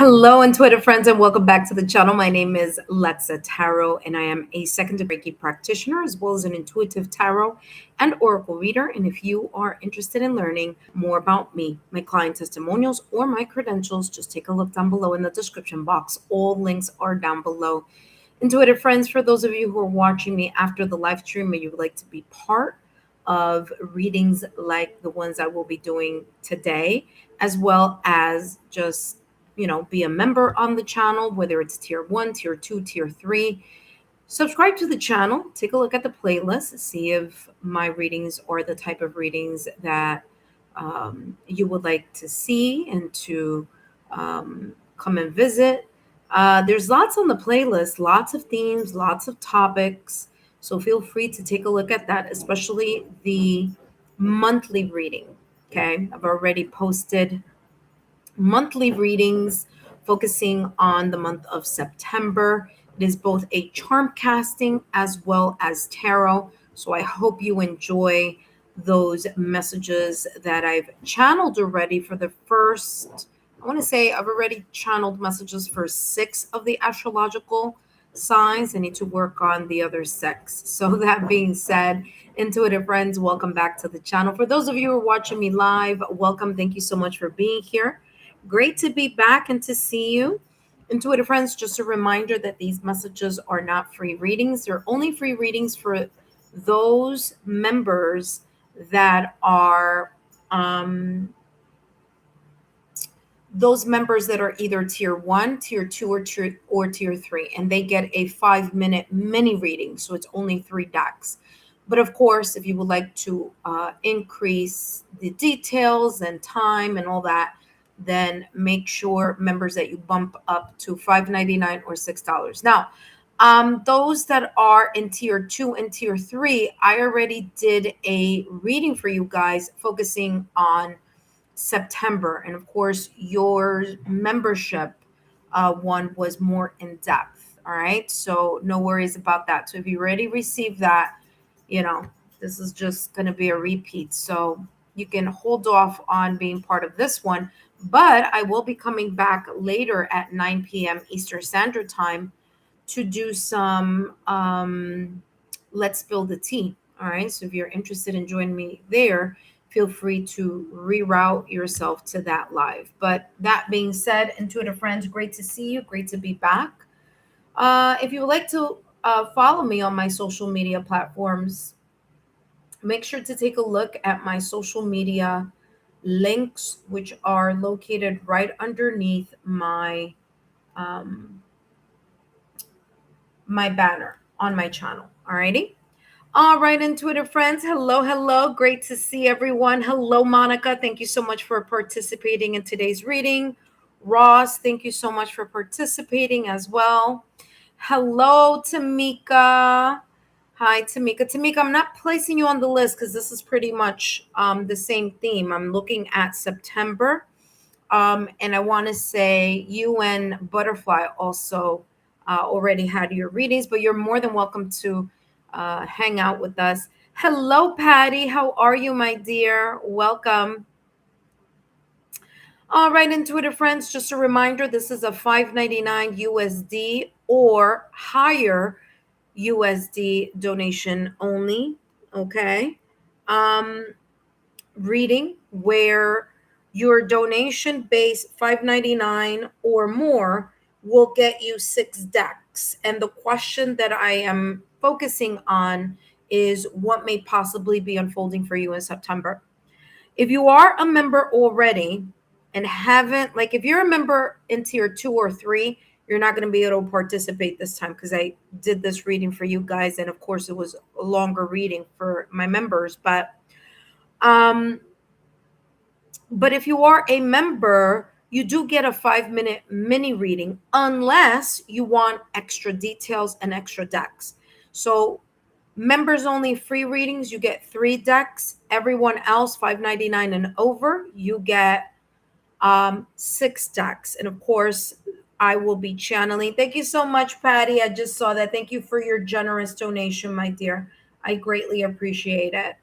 Hello, Intuitive friends, and welcome back to the channel. My name is Lexa Tarot, and I am a second degree Reiki practitioner as well as an intuitive tarot and oracle reader. And if you are interested in learning more about me, my client testimonials, or my credentials, just take a look down below in the description box. All links are down below. Intuitive friends, for those of you who are watching me after the live stream and you would like to be part of readings like the ones I will be doing today, as well as just be a member on the channel, whether it's tier 1, tier 2, tier 3. Subscribe to the channel, take a look at the playlist, see if my readings are the type of readings that you would like to see and to come and visit. There's lots on the playlist, lots of themes, lots of topics. So feel free to take a look at that, especially the monthly reading. Okay, I've already posted monthly readings focusing on the month of September. It is both a charm casting as well as tarot. So I hope you enjoy those messages that I've channeled already for the first. I want to say I've already channeled messages for 6 of the astrological signs. I need to work on the other 6. So that being said, intuitive friends, welcome back to the channel. For those of you who are watching me live, welcome. Thank you so much for being here. Great to be back and to see you. Intuitive friends, just a reminder that these messages are not free readings. They're only free readings for those members that are either tier 1, tier 2, or tier 3, and they get a 5-minute mini reading. So it's only 3 decks. But of course, if you would like to increase the details and time and all that, then make sure, members, that you bump up to $5.99 or $6. Now, those that are in tier 2 and tier 3, I already did a reading for you guys focusing on September. And of course, your membership one was more in depth. All right. So no worries about that. So if you already received that, this is just going to be a repeat. So you can hold off on being part of this one. But I will be coming back later at 9 p.m. Eastern Standard Time to do some Let's Spill the Tea. All right. So if you're interested in joining me there, feel free to reroute yourself to that live. But that being said, intuitive friends, great to see you. Great to be back. If you would like to follow me on my social media platforms, make sure to take a look at my social media links, which are located right underneath my my banner on my channel. Alrighty. All right, intuitive friends. Hello, hello. Great to see everyone. Hello, Monica. Thank you so much for participating in today's reading. Ross, thank you so much for participating as well. Hello, Tamika. Hi, Tamika. Tamika, I'm not placing you on the list because this is pretty much the same theme. I'm looking at September. And I want to say you and Butterfly also already had your readings, but you're more than welcome to hang out with us. Hello, Patty. How are you, my dear? Welcome. All right, intuitive friends, just a reminder, this is a $5.99 USD or higher USD donation only, okay? Reading where your donation base $5.99 or more will get you 6 decks. And the question that I am focusing on is what may possibly be unfolding for you in September. If you are a member already and haven't, like if you're a member in tier 2 or 3, you're not going to be able to participate this time because I did this reading for you guys. And of course, it was a longer reading for my members. But if you are a member, you do get a 5-minute mini reading unless you want extra details and extra decks. So members only free readings, you get 3 decks. Everyone else, $5.99 and over, you get 6 decks. And of course, I will be channeling. Thank you so much, Patty. I just saw that. Thank you for your generous donation, my dear. I greatly appreciate it.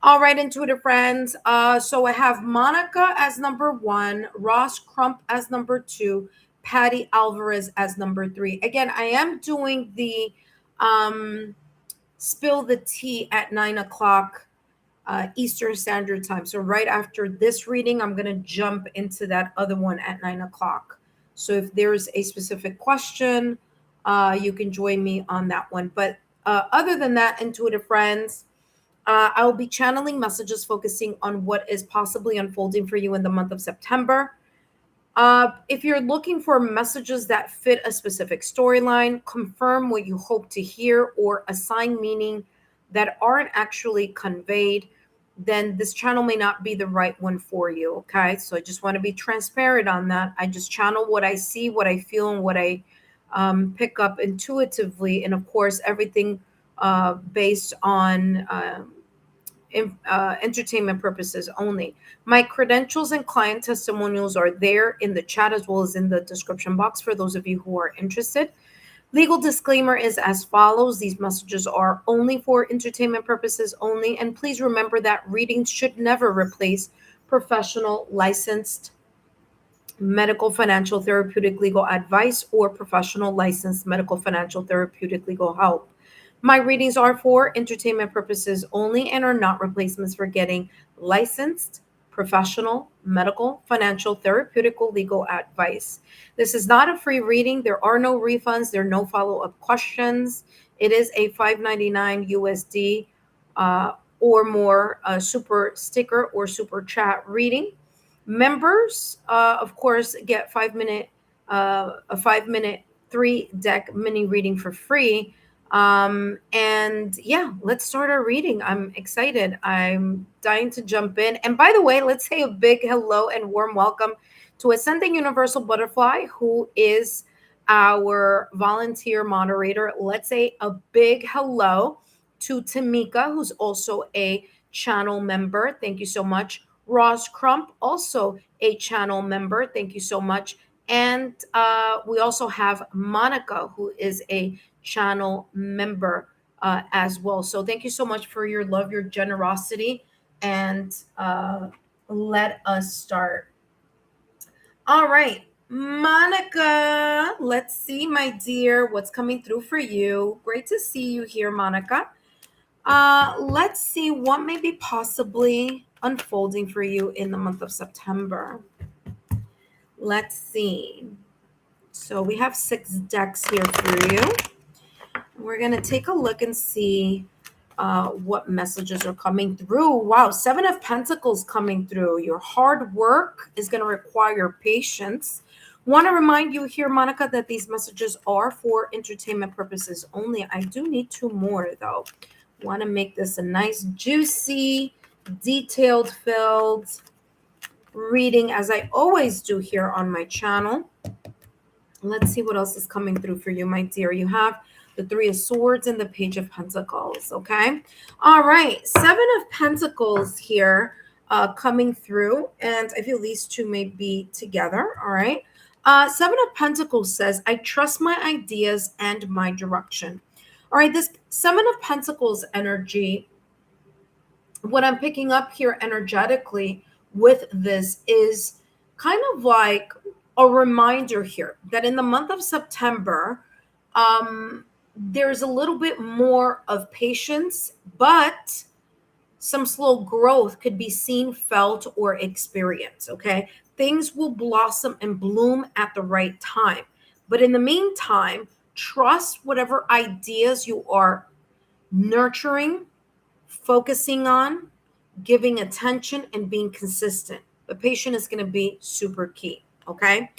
All right, intuitive friends. So I have Monica as number 1, Ross Crump as number 2, Patty Alvarez as number 3. Again, I am doing the spill the tea at 9 o'clock Eastern Standard Time. So right after this reading, I'm going to jump into that other one at 9 o'clock. So if there's a specific question, you can join me on that one. But other than that, intuitive friends, I will be channeling messages focusing on what is possibly unfolding for you in the month of September. If you're looking for messages that fit a specific storyline, confirm what you hope to hear, or assign meaning that aren't actually conveyed, then this channel may not be the right one for you. Okay. So I just want to be transparent on that. I just channel what I see, what I feel, and what I pick up intuitively. And of course, everything based on entertainment purposes only. My credentials and client testimonials are there in the chat as well as in the description box for those of you who are interested. Legal disclaimer is as follows. These messages are only for entertainment purposes only. And please remember that readings should never replace professional, licensed medical, financial, therapeutic, legal advice or professional, licensed medical, financial, therapeutic, legal help. My readings are for entertainment purposes only and are not replacements for getting licensed, professional, medical, financial, therapeutic, or legal advice. This is not a free reading. There are no refunds. There are no follow-up questions. It is a $5.99 USD or more super sticker or super chat reading. Members, of course, get 5 minute a 5 minute 3 deck mini reading for free. And yeah, let's start our reading. I'm excited. I'm dying to jump in. And by the way, let's say a big hello and warm welcome to Ascending Universal Butterfly, who is our volunteer moderator. Let's say a big hello to Tamika, who's also a channel member. Thank you so much. Ross Crump, also a channel member. Thank you so much. And we also have Monica, who is a channel member as well. So thank you so much for your love, your generosity, and let us start. All right, Monica, let's see, my dear, what's coming through for you. Great to see you here, Monica. Let's see what may be possibly unfolding for you in the month of September. Let's see. So we have 6 decks here for you. We're going to take a look and see what messages are coming through. Wow, 7 of Pentacles coming through. Your hard work is going to require patience. Want to remind you here, Monica, that these messages are for entertainment purposes only. I do need 2 more, though. Want to make this a nice, juicy, detailed filled reading, as I always do here on my channel. Let's see what else is coming through for you, my dear. You have the 3 of Swords and the Page of Pentacles, okay? All right, 7 of Pentacles here coming through, and I feel these 2 may be together, all right? 7 of Pentacles says, I trust my ideas and my direction. All right, this 7 of Pentacles energy, what I'm picking up here energetically with this is kind of like a reminder here that in the month of September, there's a little bit more of patience, but some slow growth could be seen, felt, or experienced. Okay. Things will blossom and bloom at the right time. But in the meantime, trust whatever ideas you are nurturing, focusing on, giving attention, and being consistent. The patient is going to be super key. Okay.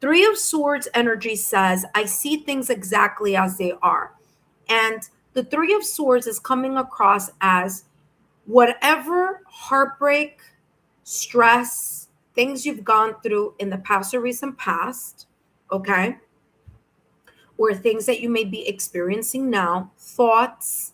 3 of Swords energy says, I see things exactly as they are. And the 3 of Swords is coming across as whatever heartbreak, stress, things you've gone through in the past or recent past, okay, or things that you may be experiencing now, thoughts,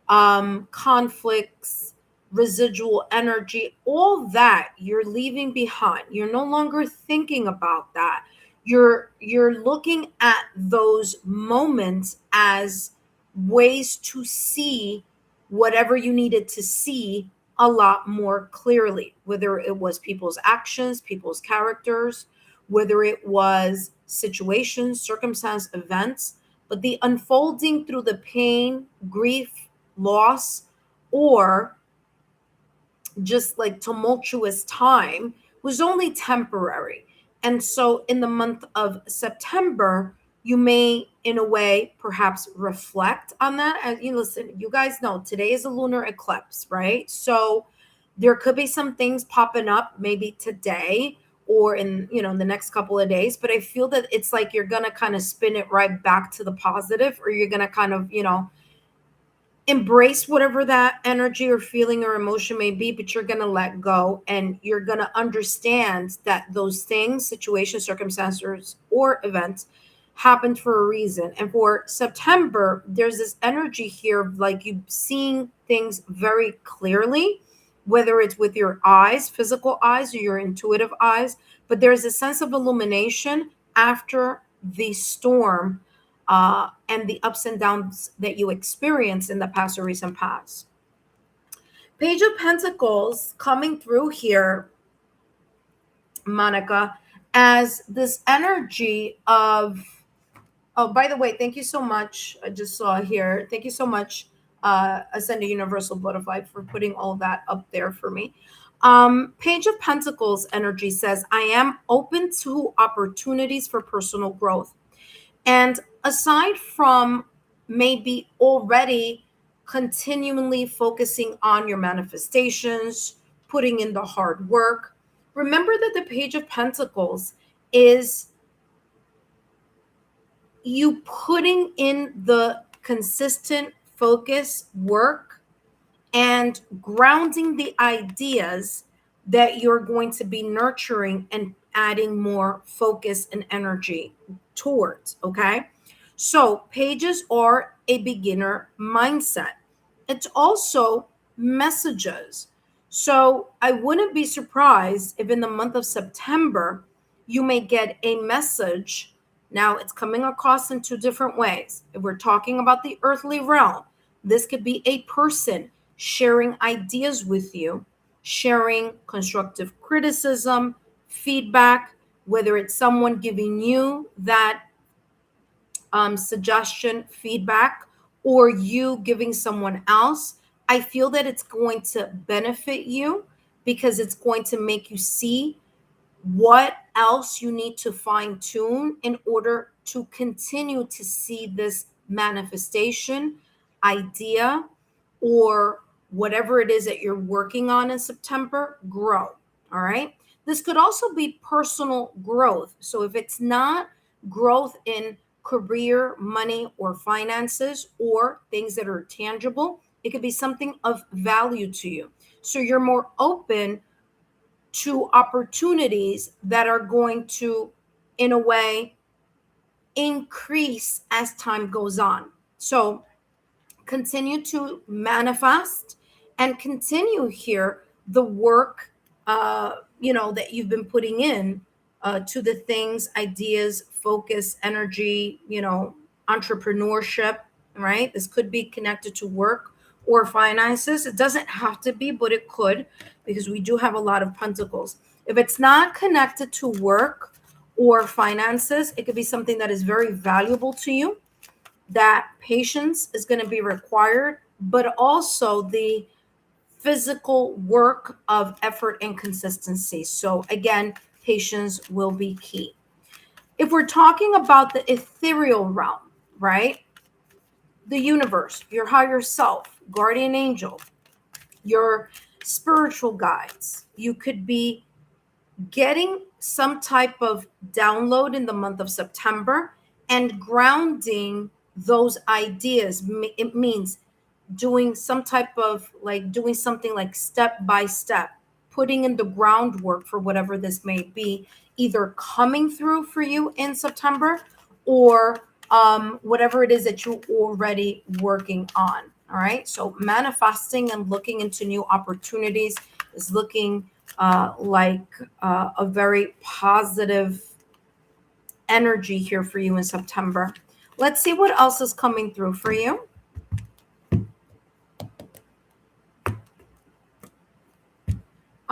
conflicts, residual energy, all that you're leaving behind. You're no longer thinking about that. You're looking at those moments as ways to see whatever you needed to see a lot more clearly, whether it was people's actions, people's characters, whether it was situations, circumstance, events, but the unfolding through the pain, grief, loss, or just like tumultuous time was only temporary. And so in the month of September, you may, in a way, perhaps reflect on that. As you listen, you guys know today is a lunar eclipse, right? So there could be some things popping up maybe today or in the next couple of days, but I feel that it's like you're gonna kind of spin it right back to the positive, or you're gonna kind of embrace whatever that energy or feeling or emotion may be, but you're going to let go, and you're going to understand that those things, situations, circumstances, or events happened for a reason. And for September, there's this energy here of like you seeing things very clearly, whether it's with your eyes, physical eyes, or your intuitive eyes, but there's a sense of illumination after the storm, and the ups and downs that you experience in the past or recent past. Page of Pentacles coming through here, Monica, as this energy of, oh, by the way, thank you so much. I just saw here. Thank you so much, Ascended Universal Butterfly, for putting all that up there for me. Page of Pentacles energy says, I am open to opportunities for personal growth. And aside from maybe already continually focusing on your manifestations, putting in the hard work, remember that the Page of Pentacles is you putting in the consistent focus work and grounding the ideas that you're going to be nurturing and adding more focus and energy towards. Okay. So pages are a beginner mindset. It's also messages. So I wouldn't be surprised if in the month of September, you may get a message. Now it's coming across in two different ways. If we're talking about the earthly realm, this could be a person sharing ideas with you, sharing constructive criticism, feedback, whether it's someone giving you that suggestion, feedback, or you giving someone else. I feel that it's going to benefit you because it's going to make you see what else you need to fine tune in order to continue to see this manifestation, idea, or whatever it is that you're working on in September grow. All right. This could also be personal growth. So if it's not growth in career, money, or finances, or things that are tangible, it could be something of value to you. So you're more open to opportunities that are going to, in a way, increase as time goes on. So continue to manifest and continue here the work, that you've been putting in to the things, ideas, focus, energy, entrepreneurship, right? This could be connected to work or finances. It doesn't have to be, but it could, because we do have a lot of pentacles. If it's not connected to work or finances, it could be something that is very valuable to you, that patience is going to be required, but also the physical work of effort and consistency. So again, patience will be key. If we're talking about the ethereal realm, right? The universe, your higher self, guardian angel, your spiritual guides, you could be getting some type of download in the month of September and grounding those ideas. It means doing some type of doing something like step by step, putting in the groundwork for whatever this may be, either coming through for you in September or whatever it is that you're already working on. All right. So manifesting and looking into new opportunities is looking like a very positive energy here for you in September. Let's see what else is coming through for you.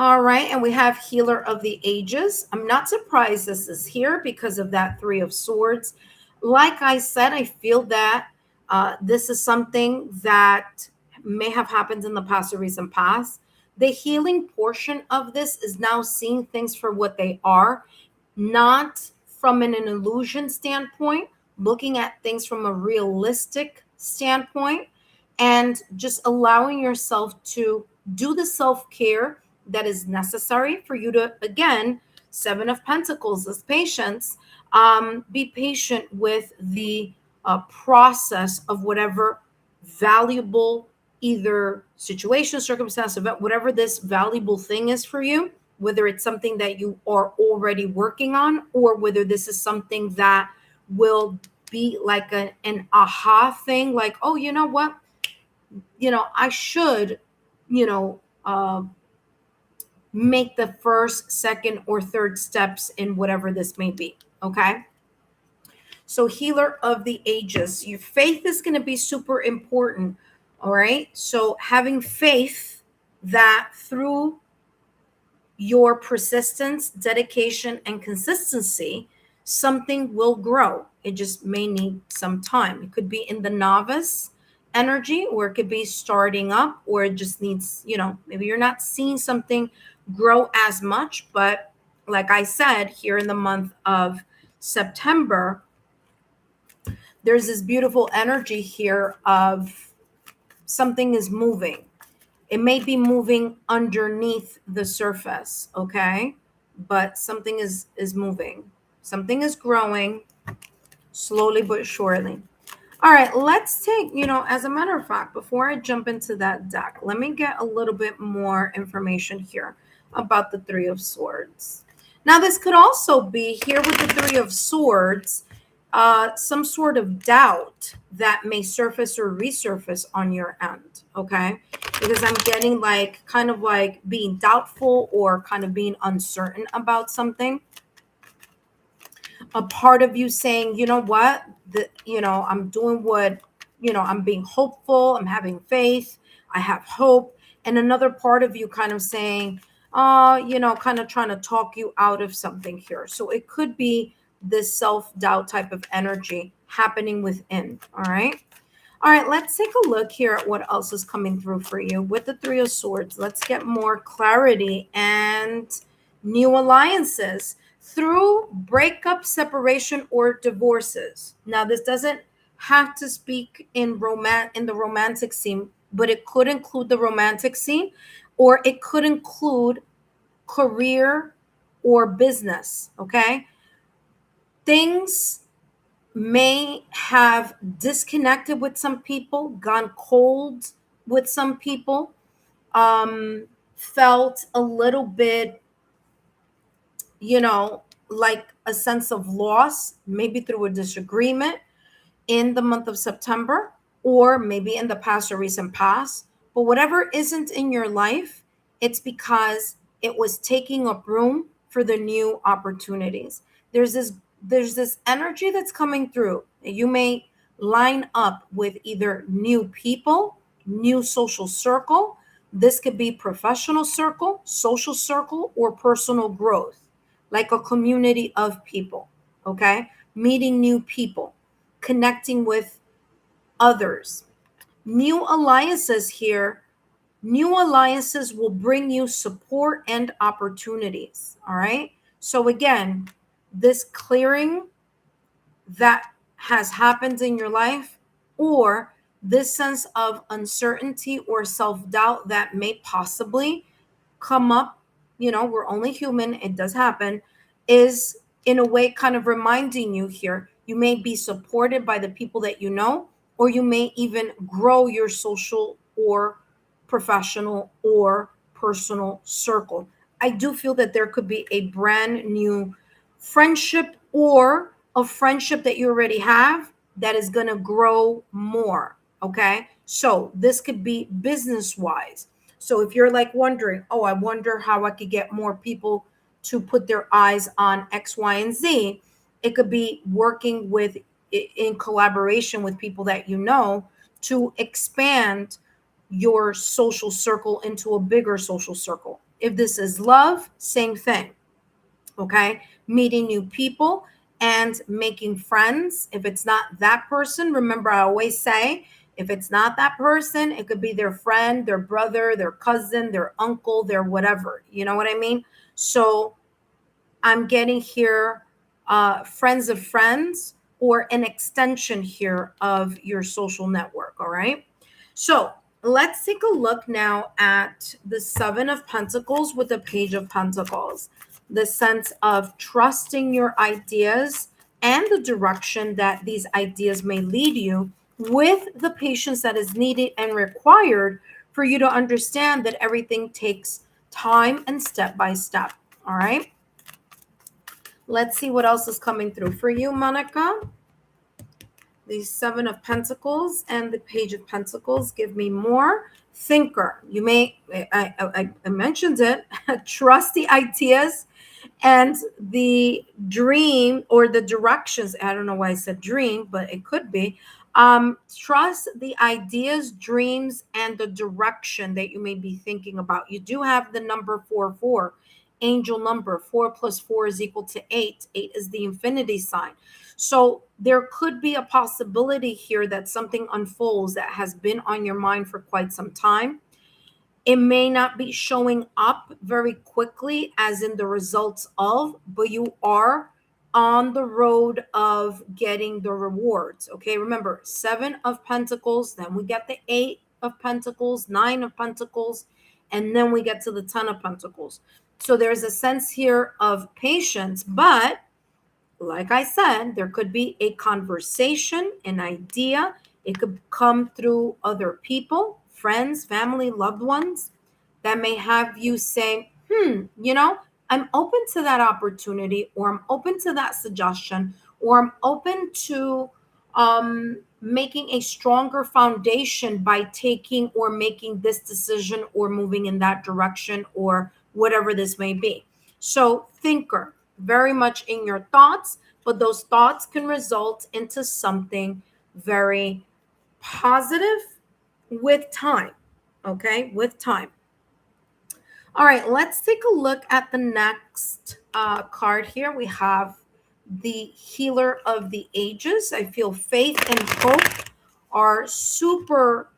All right, and we have Healer of the Ages. I'm not surprised this is here because of that Three of Swords. Like I said, I feel that this is something that may have happened in the past or recent past. The healing portion of this is now seeing things for what they are, not from an illusion standpoint, looking at things from a realistic standpoint, and just allowing yourself to do the self care that is necessary for you to, again, Seven of Pentacles is patience. Be patient with the process of whatever valuable, either situation, circumstance, event, whatever this valuable thing is for you, whether it's something that you are already working on, or whether this is something that will be like an aha thing, like, oh, you know what? I should, you know, make the first, second, or third steps in whatever this may be. Okay. So, Healer of the Ages, your faith is going to be super important. All right. So, having faith that through your persistence, dedication, and consistency, something will grow. It just may need some time. It could be in the novice energy, or it could be starting up, or it just needs, maybe you're not seeing something grow as much. But like I said, here in the month of September, there's this beautiful energy here of something is moving. It may be moving underneath the surface, okay? But something is moving. Something is growing slowly but surely. All right, let's take, as a matter of fact, before I jump into that deck, let me get a little bit more information here about the Three of Swords. Now, this could also be here with the Three of Swords, some sort of doubt that may surface or resurface on your end, okay? Because I'm getting like kind of like being doubtful or kind of being uncertain about something. A part of you saying, you know what, I'm doing what, I'm being hopeful, I'm having faith, I have hope. And another part of you kind of saying, kind of trying to talk you out of something here. So it could be this self-doubt type of energy happening within. All right, let's take a look here at what else is coming through for you with the Three of Swords. Let's get more clarity and new alliances through breakup, separation, or divorces. Now, this doesn't have to speak in the romantic scene, but it could include the romantic scene, or it could include career or business. Okay, things may have disconnected with some people, gone cold with some people, felt a little bit, like a sense of loss, maybe through a disagreement in the month of September, or maybe in the past or recent past. But whatever isn't in your life, it's because it was taking up room for the new opportunities. There's this energy that's coming through. You may line up with either new people, new social circle. This could be professional circle, social circle, or personal growth, like a community of people. Okay, meeting new people, connecting with others. New alliances here. New alliances will bring you support and opportunities. All right. So, again, this clearing that has happened in your life, or this sense of uncertainty or self doubt that may possibly come up, we're only human, it does happen, is in a way kind of reminding you here. You may be supported by the people that you know, or you may even grow your social or professional or personal circle. I do feel that there could be a brand new friendship, or a friendship that you already have that is going to grow more. Okay. So this could be business wise. So if you're like wondering, oh, I wonder how I could get more people to put their eyes on X, Y, and Z, it could be working with, in collaboration with people that you know, to expand your social circle into a bigger social circle. If this is love, same thing. Okay, meeting new people and making friends. If it's not that person, remember I always say, if it's not that person, it could be their friend, their brother, their cousin, their uncle, their whatever. You know what I mean? So I'm getting here friends of friends, or an extension here of your social network. All right. So let's take a look now at the Seven of Pentacles with the Page of Pentacles. The sense of trusting your ideas and the direction that these ideas may lead you, with the patience that is needed and required for you to understand that everything takes time and step by step. All right. Let's see what else is coming through for you, Monica. The Seven of Pentacles and the Page of Pentacles give me more. Thinker. You may, I mentioned it, trust the ideas and the dream, or the directions. I don't know why I said dream, but it could be. Trust the ideas, dreams, and the direction that you may be thinking about. You do have the number 4, angel number. 4 plus 4 is equal to 8. 8 is the infinity sign. So there could be a possibility here that something unfolds that has been on your mind for quite some time. It may not be showing up very quickly, as in the results of, but you are on the road of getting the rewards. Okay, remember, 7 of Pentacles, then we get the 8 of Pentacles, 9 of Pentacles, and then we get to the 10 of Pentacles. So there's a sense here of patience, but like I said, there could be a conversation, an idea. It could come through other people, friends, family, loved ones, that may have you saying, I'm open to that opportunity, or I'm open to that suggestion, or I'm open to making a stronger foundation by taking or making this decision, or moving in that direction, or whatever this may be. So, thinker, very much in your thoughts, but those thoughts can result into something very positive with time. Okay, with time. All right, let's take a look at the next card here. We have the Healer of the Ages. I feel faith and hope are super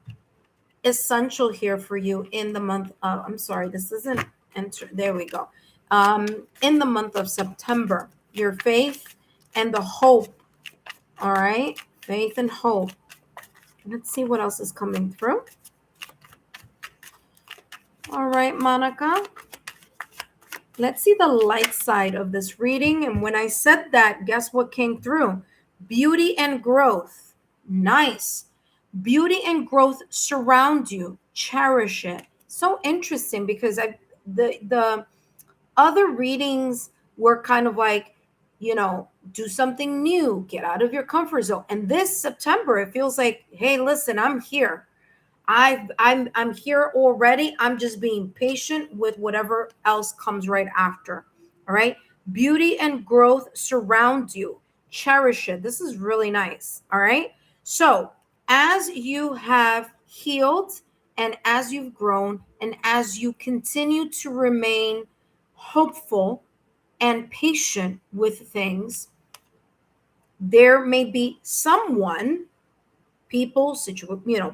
essential here for you in the month of, I'm sorry, this isn't enter. There we go. In the month of September, your faith and the hope. All right, faith and hope. Let's see what else is coming through. All right, Monica. Let's see the light side of this reading. And when I said that, guess what came through? Beauty and growth. Nice. Beauty and growth surround you. Cherish it. So interesting, because the other readings were kind of like, do something new, get out of your comfort zone. And this September, it feels like, hey, listen, I'm here. I'm here already. I'm just being patient with whatever else comes right after. All right. Beauty and growth surround you. Cherish it. This is really nice. All right. So as you have healed, and as you've grown, and as you continue to remain hopeful and patient with things, there may be someone, people,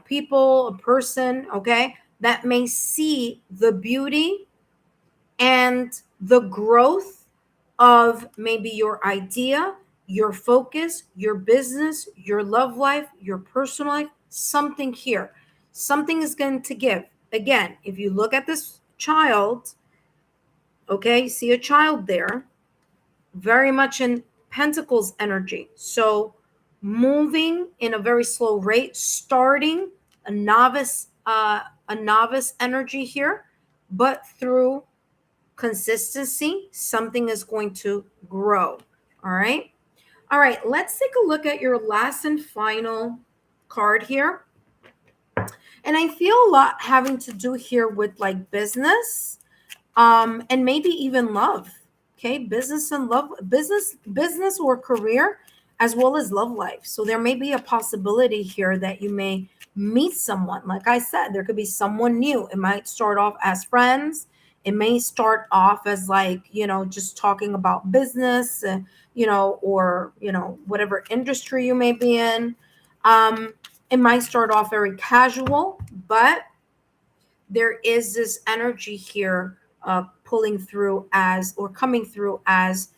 people, a person, okay, that may see the beauty and the growth of maybe your idea, your focus, your business, your love life, your personal life, something here. Something is going to give. Again, if you look at this child, okay, see a child there, very much in Pentacles energy. So moving in a very slow rate, starting a novice energy here, but through consistency, something is going to grow. All right. All right. Let's take a look at your last and final card here. And I feel a lot having to do here with like business, and maybe even love. Okay, business and love, business or career, as well as love life. So there may be a possibility here that you may meet someone. Like I said, there could be someone new. It might start off as friends, It may start off as like, just talking about business, or, whatever industry you may be in. Um, it might start off very casual, but there is this energy here pulling through as, or coming through as,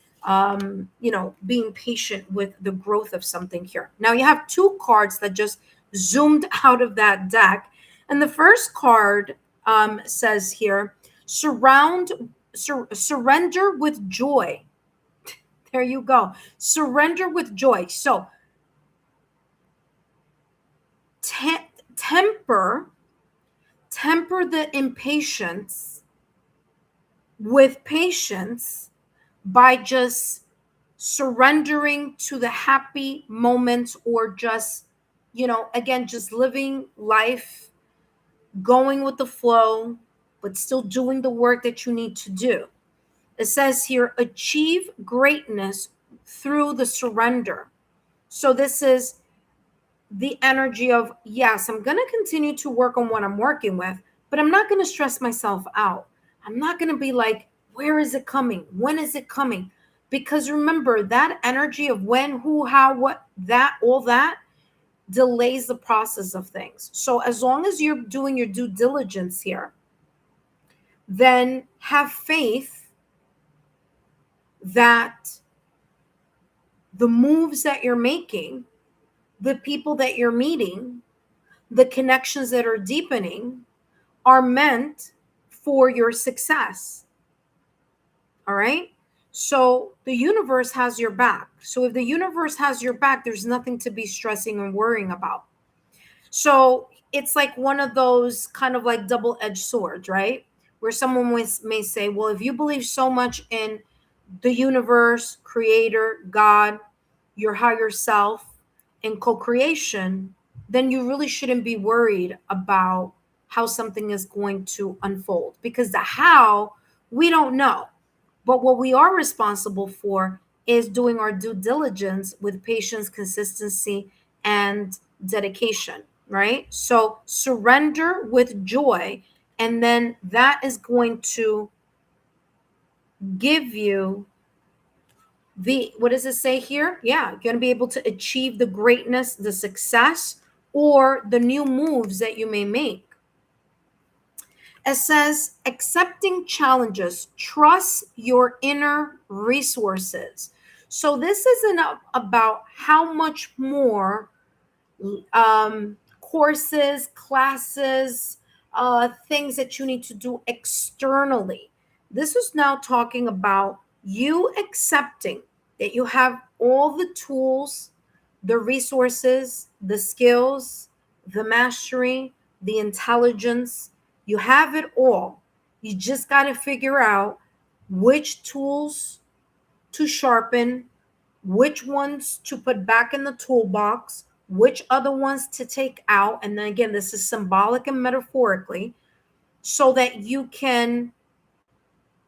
being patient with the growth of something here. Now you have two cards that just zoomed out of that deck. And the first card says here, surrender with joy. There you go. Surrender with joy. So temper the impatience with patience by just surrendering to the happy moments, or just, again, just living life, going with the flow, but still doing the work that you need to do. It says here, achieve greatness through the surrender. So this is the energy of, yes, I'm going to continue to work on what I'm working with, but I'm not going to stress myself out. I'm not going to be like, where is it coming? When is it coming? Because remember, that energy of when, who, how, what, that, all that delays the process of things. So as long as you're doing your due diligence here, then have faith that the moves that you're making, the people that you're meeting, the connections that are deepening are meant for your success. All right. So the universe has your back. So if the universe has your back, there's nothing to be stressing and worrying about. So it's like one of those kind of like double-edged swords, right? Where someone may say, well, if you believe so much in the universe, creator, God, your higher self, and co-creation, then you really shouldn't be worried about how something is going to unfold, because the how, we don't know. But what we are responsible for is doing our due diligence with patience, consistency, and dedication, right? So surrender with joy, and then that is going to give you what does it say here? Yeah, you're going to be able to achieve the greatness, the success, or the new moves that you may make. It says, accepting challenges, trust your inner resources. So this isn't about how much more courses, classes, things that you need to do externally. This is now talking about you accepting that you have all the tools, the resources, the skills, the mastery, the intelligence. You have it all. You just got to figure out which tools to sharpen, which ones to put back in the toolbox, which other ones to take out. And then again, this is symbolic and metaphorically, so that you can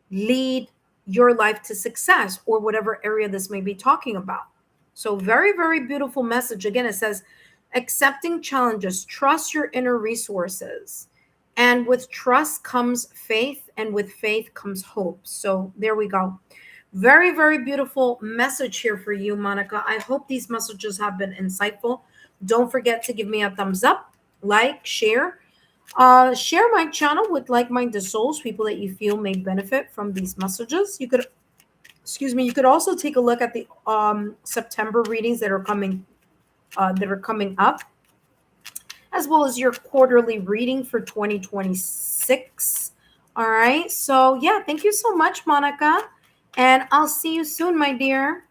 lead your life to success, or whatever area this may be talking about. So very, very beautiful message. Again, it says, accepting challenges, trust your inner resources. And with trust comes faith, and with faith comes hope. So there we go. Very, very beautiful message here for you, Monica. I hope these messages have been insightful. Don't forget to give me a thumbs up, like, share. Share my channel with like-minded souls, people that you feel may benefit from these messages. You could also take a look at the September readings that are coming up, as well as your quarterly reading for 2026. All right. So yeah, thank you so much, Monica. And I'll see you soon, my dear.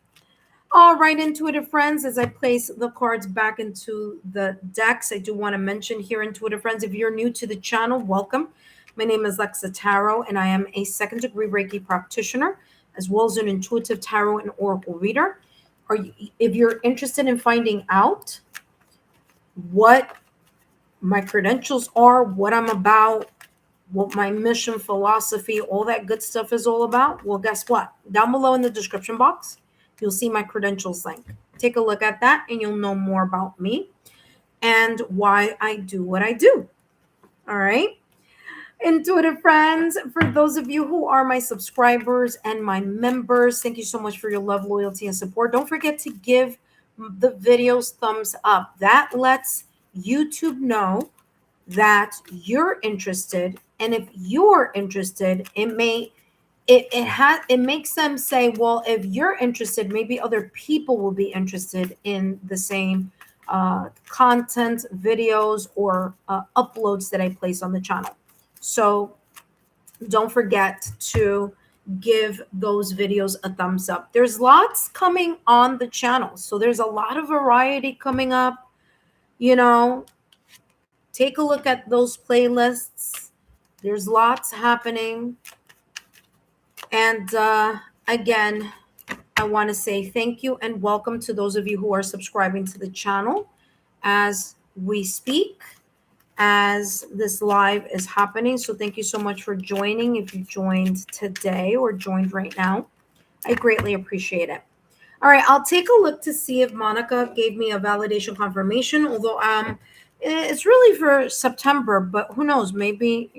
All right, intuitive friends, as I place the cards back into the decks, I do want to mention here, intuitive friends, if you're new to the channel, welcome. My name is Lexa Tarot, and I am a second-degree Reiki practitioner, as well as an intuitive tarot and oracle reader. If you're interested in finding out what my credentials are, what I'm about, what my mission, philosophy, all that good stuff is all about, well, guess what? Down below in the description box, you'll see my credentials link. Take a look at that and you'll know more about me and why I do what I do. All right. Intuitive friends, for those of you who are my subscribers and my members, thank you so much for your love, loyalty, and support. Don't forget to give the videos thumbs up. That lets YouTube know that you're interested. And if you're interested, it makes them say, well, if you're interested, maybe other people will be interested in the same content, videos, or uploads that I place on the channel. So don't forget to give those videos a thumbs up. There's lots coming on the channel. So there's a lot of variety coming up. You know, take a look at those playlists. There's lots happening. And again, I want to say thank you and welcome to those of you who are subscribing to the channel as we speak, as this live is happening. So thank you so much for joining. If you joined today or joined right now, I greatly appreciate it. All right, I'll take a look to see if Monica gave me a validation confirmation, although it's really for September, but who knows, maybe,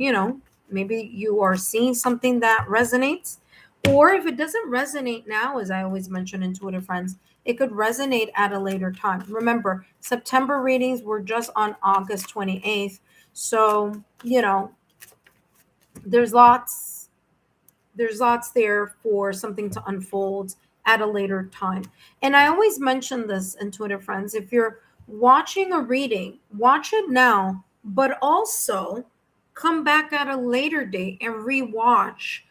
maybe you are seeing something that resonates, or if it doesn't resonate now, as I always mention, intuitive friends, it could resonate at a later time. Remember, September readings were just on August 28th. So, there's lots there for something to unfold at a later time. And I always mention this, intuitive friends, if you're watching a reading, watch it now, but also come back at a later date and rewatch,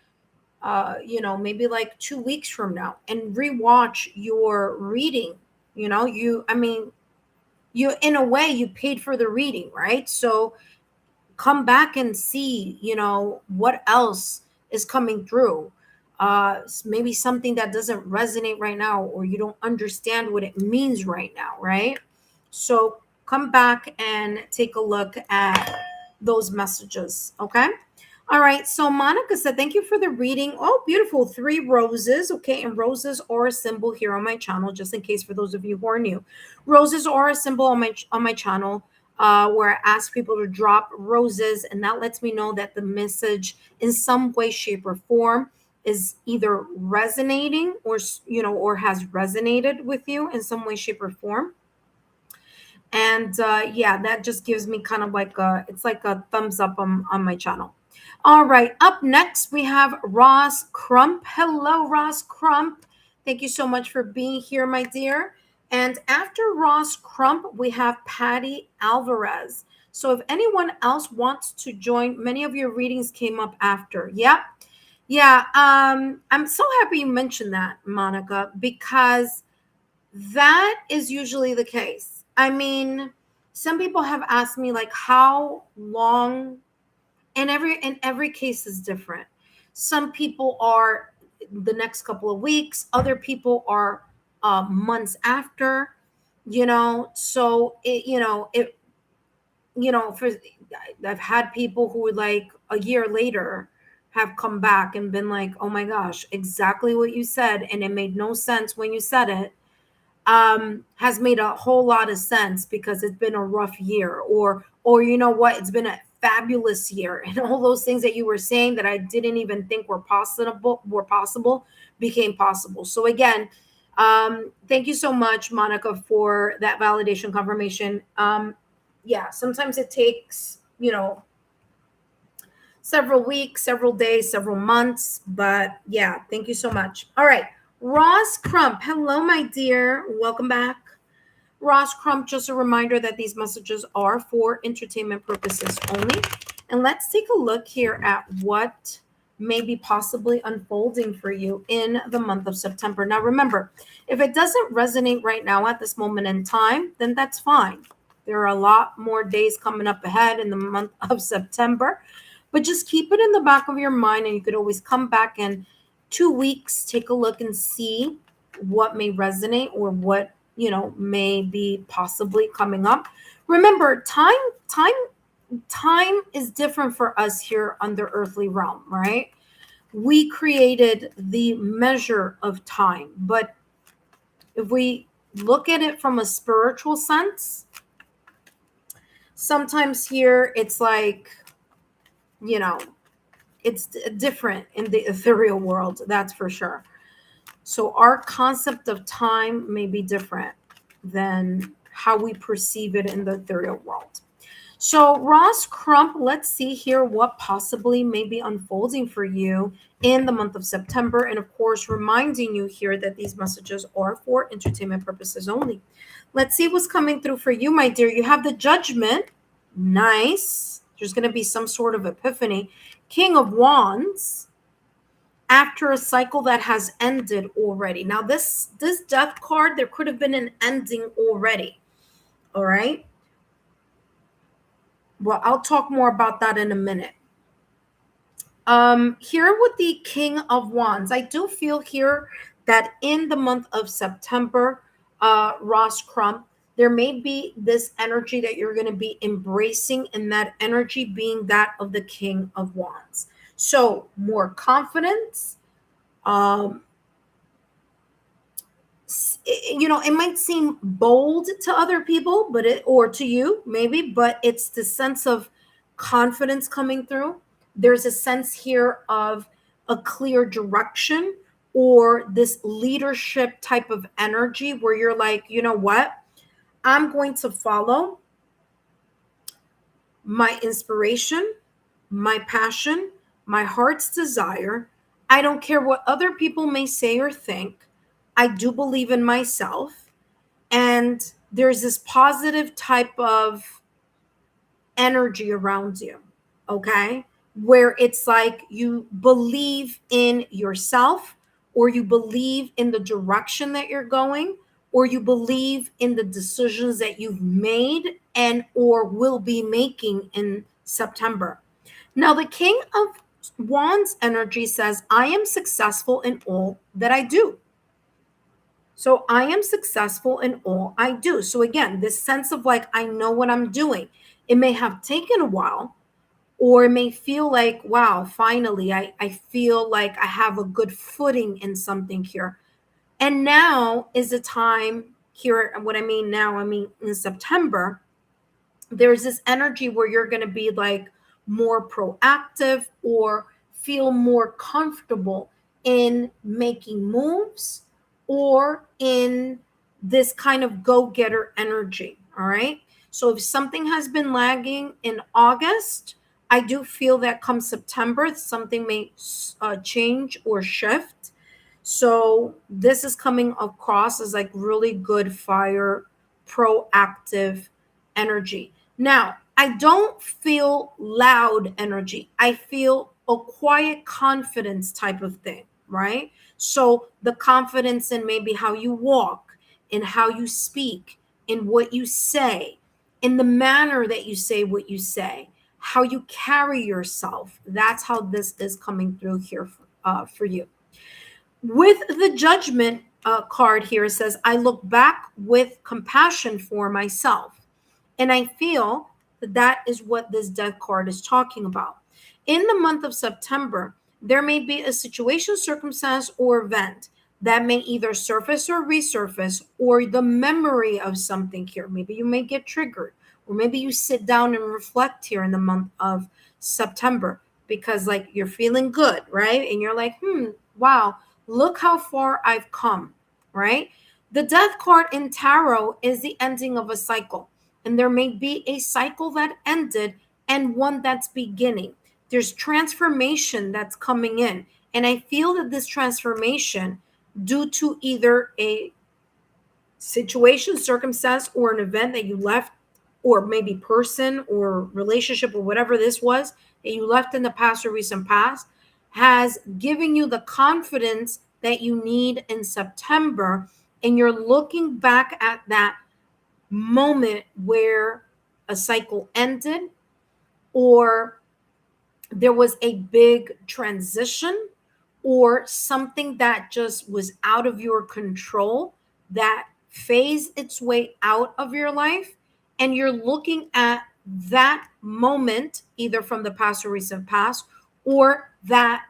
maybe like 2 weeks from now, and rewatch your reading. You in a way, you paid for the reading, right? So come back and see, what else is coming through. Maybe something that doesn't resonate right now, or you don't understand what it means right now, right? So come back and take a look at those messages, okay? All right, so Monica said, thank you for the reading. Oh, beautiful. 3 roses. Okay, and roses are a symbol here on my channel, just in case for those of you who are new. Roses are a symbol on my channel, where I ask people to drop roses, and that lets me know that the message in some way, shape, or form is either resonating or has resonated with you in some way, shape, or form. And yeah, that just gives me kind of like it's like a thumbs up on my channel. All right, up next we have Ross Crump. Hello, Ross Crump. Thank you so much for being here, my dear. And after Ross Crump, we have Patty Alvarez. So if anyone else wants to join, many of your readings came up after. Yep. Yeah. I'm so happy you mentioned that, Monica, because that is usually the case. I mean, some people have asked me like how long, and every case is different. Some people are the next couple of weeks, other people are months after, so for I've had people who would like a year later have come back and been like, oh my gosh, exactly what you said, and it made no sense when you said it, has made a whole lot of sense because it's been a rough year, or you know what, it's been a fabulous year, and all those things that you were saying that I didn't even think were possible became possible. So again, thank you so much, Monica, for that validation confirmation. Yeah, sometimes it takes several weeks, several days, several months, but yeah, thank you so much. All right, Ross Crump. Hello, my dear. Welcome back. Ross Crump, just a reminder that these messages are for entertainment purposes only. And let's take a look here at what may be possibly unfolding for you in the month of September. Now, remember, if it doesn't resonate right now at this moment in time, then that's fine. There are a lot more days coming up ahead in the month of September, but just keep it in the back of your mind, and you could always come back in 2 weeks, take a look and see what may resonate or what may be possibly coming up. Remember, time is different for us here on the earthly realm, right? We created the measure of time, but if we look at it from a spiritual sense, sometimes here it's like you know, it's different in the ethereal world, that's for sure. So our concept of time may be different than how we perceive it in the ethereal world. So, Ross Crump, let's see here what possibly may be unfolding for you in the month of September. And of course, reminding you here that these messages are for entertainment purposes only. Let's see what's coming through for you, my dear. You have the Judgment. Nice. There's going to be some sort of epiphany. King of Wands, after a cycle that has ended already. Now, this death card, there could have been an ending already. All right. Well, I'll talk more about that in a minute. Here with the King of Wands, I do feel here that in the month of September, Ross Crump, there may be this energy that you're going to be embracing, and that energy being that of the King of Wands. So more confidence. Um, it might seem bold to other people, but or to you maybe, but it's the sense of confidence coming through. There's a sense here of a clear direction, or this leadership type of energy where you're like, you know what? I'm going to follow my inspiration, my passion, my heart's desire. I don't care what other people may say or think. I do believe in myself. And there's this positive type of energy around you, okay? Where it's like you believe in yourself, or you believe in the direction that you're going, or you believe in the decisions that you've made and or will be making in September. Now, the King of Wands energy says, I am successful in all that I do. So I am successful in all I do. So again, this sense of like, I know what I'm doing. It may have taken a while, or it may feel like, wow, finally, I feel like I have a good footing in something here. And now is the time here. And what I mean now, I mean in September, there's this energy where you're going to be like more proactive, or feel more comfortable in making moves, or in this kind of go-getter energy. All right. So if something has been lagging in August, I do feel that come September, something may change or shift. So this is coming across as like really good fire, proactive energy. Now, I don't feel loud energy. I feel a quiet confidence type of thing, right? So the confidence in maybe how you walk, in how you speak, in what you say, in the manner that you say what you say, how you carry yourself. That's how this is coming through here for you. With the Judgment card here, it says, I look back with compassion for myself. And I feel that that is what this death card is talking about. In the month of September, there may be a situation, circumstance, or event that may either surface or resurface, or the memory of something here. Maybe you may get triggered, or maybe you sit down and reflect here in the month of September because, like, you're feeling good, right? And you're like, wow, look how far I've come, right? The death card in tarot is the ending of a cycle. And there may be a cycle that ended and one that's beginning. There's transformation that's coming in. And I feel that this transformation, due to either a situation, circumstance, or an event that you left, or maybe person or relationship, or whatever this was that you left in the past or recent past, has given you the confidence that you need in September. And you're looking back at that moment where a cycle ended, or there was a big transition, or something that just was out of your control that phased its way out of your life. And you're looking at that moment, either from the past or recent past, or that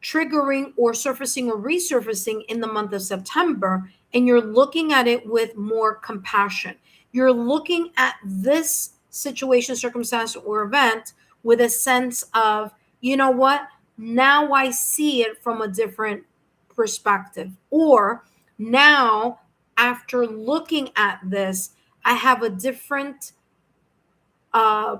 triggering or surfacing or resurfacing in the month of September, and you're looking at it with more compassion. You're looking at this situation, circumstance, or event with a sense of, you know what, now I see it from a different perspective. Or now, after looking at this, I have a different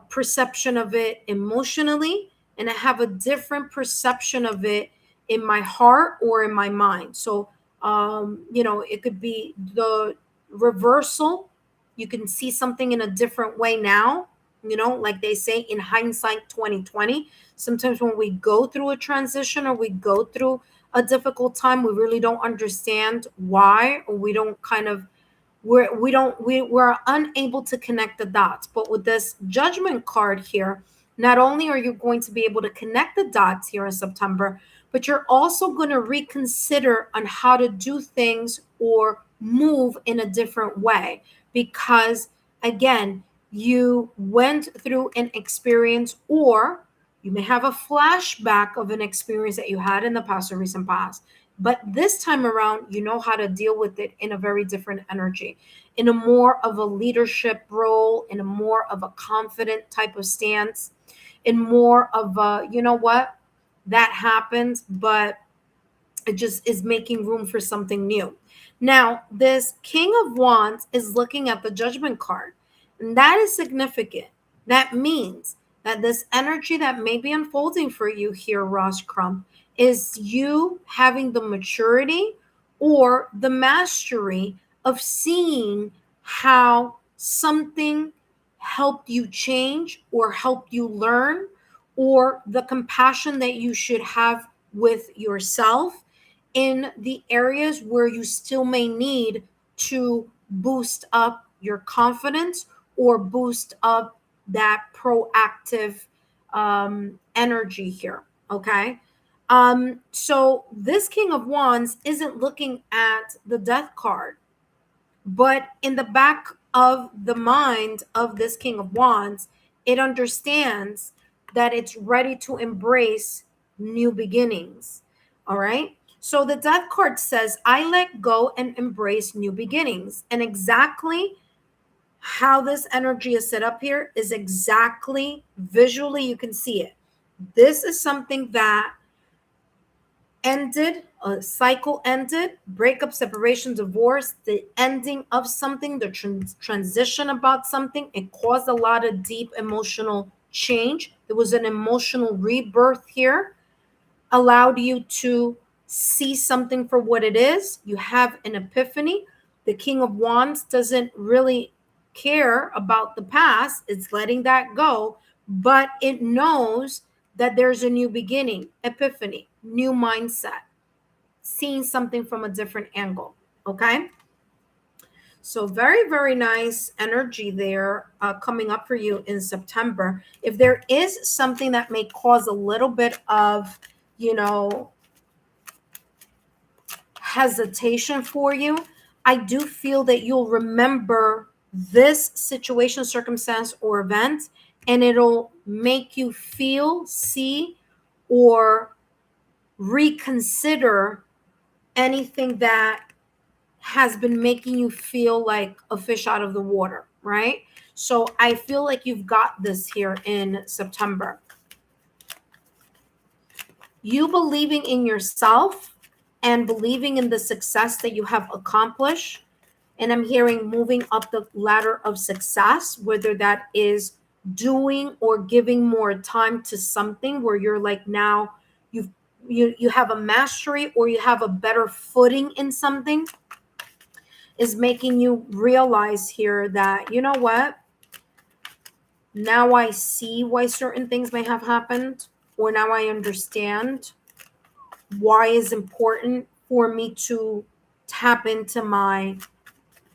perception of it emotionally, and I have a different perception of it in my heart or in my mind. So, it could be the reversal. You can see something in a different way now. Like they say in hindsight 2020. Sometimes when we go through a transition or we go through a difficult time, we really don't understand why, or we don't kind of we're unable to connect the dots. But with this judgment card here, not only are you going to be able to connect the dots here in September, but you're also going to reconsider on how to do things or move in a different way, because again, you went through an experience, or you may have a flashback of an experience that you had in the past or recent past. But this time around, you know how to deal with it in a very different energy, in a more of a leadership role, in a more of a confident type of stance, in more of a, you know what, that happened, but it just is making room for something new. Now, this King of Wands is looking at the Judgment card, and that is significant. That means that this energy that may be unfolding for you here, Ross Crump, is you having the maturity or the mastery of seeing how something helped you change or helped you learn, or the compassion that you should have with yourself in the areas where you still may need to boost up your confidence or boost up that proactive energy here. Okay. So this King of Wands isn't looking at the Death card, but in the back of the mind of this King of Wands, it understands that it's ready to embrace new beginnings. All right. So the Death card says, I let go and embrace new beginnings. And exactly how this energy is set up here is exactly visually, you can see it. This is something that ended, a cycle ended, breakup, separation, divorce, the ending of something, the transition about something. It caused a lot of deep emotional change. There was an emotional rebirth here, allowed you to see something for what it is. You have an epiphany. The King of Wands doesn't really care about the past, it's letting that go, but it knows that there's a new beginning, epiphany, new mindset, seeing something from a different angle. Okay. So very, very nice energy there coming up for you in September. If there is something that may cause a little bit of, hesitation for you, I do feel that you'll remember this situation, circumstance, or event, and it'll make you feel, see, or reconsider anything that has been making you feel like a fish out of the water, right? So I feel like you've got this here in September. You believing in yourself and believing in the success that you have accomplished. And I'm hearing moving up the ladder of success, whether that is doing or giving more time to something where you're like, now you have a mastery or you have a better footing in something, is making you realize here that, you know what, now I see why certain things may have happened, or now I understand why it's important for me to tap into my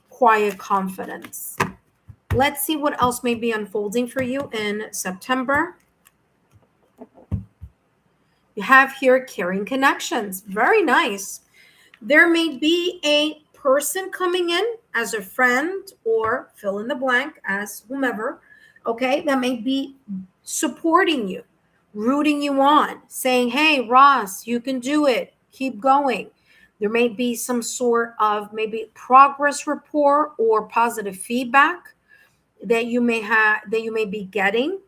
quiet confidence. Let's see what else may be unfolding for you in September. You have here carrying connections. Very nice. There may be a person coming in as a friend, or fill in the blank as whomever, okay, that may be supporting you, rooting you on, saying, hey, Ross, you can do it. Keep going. There may be some sort of maybe progress report or positive feedback that you may be getting.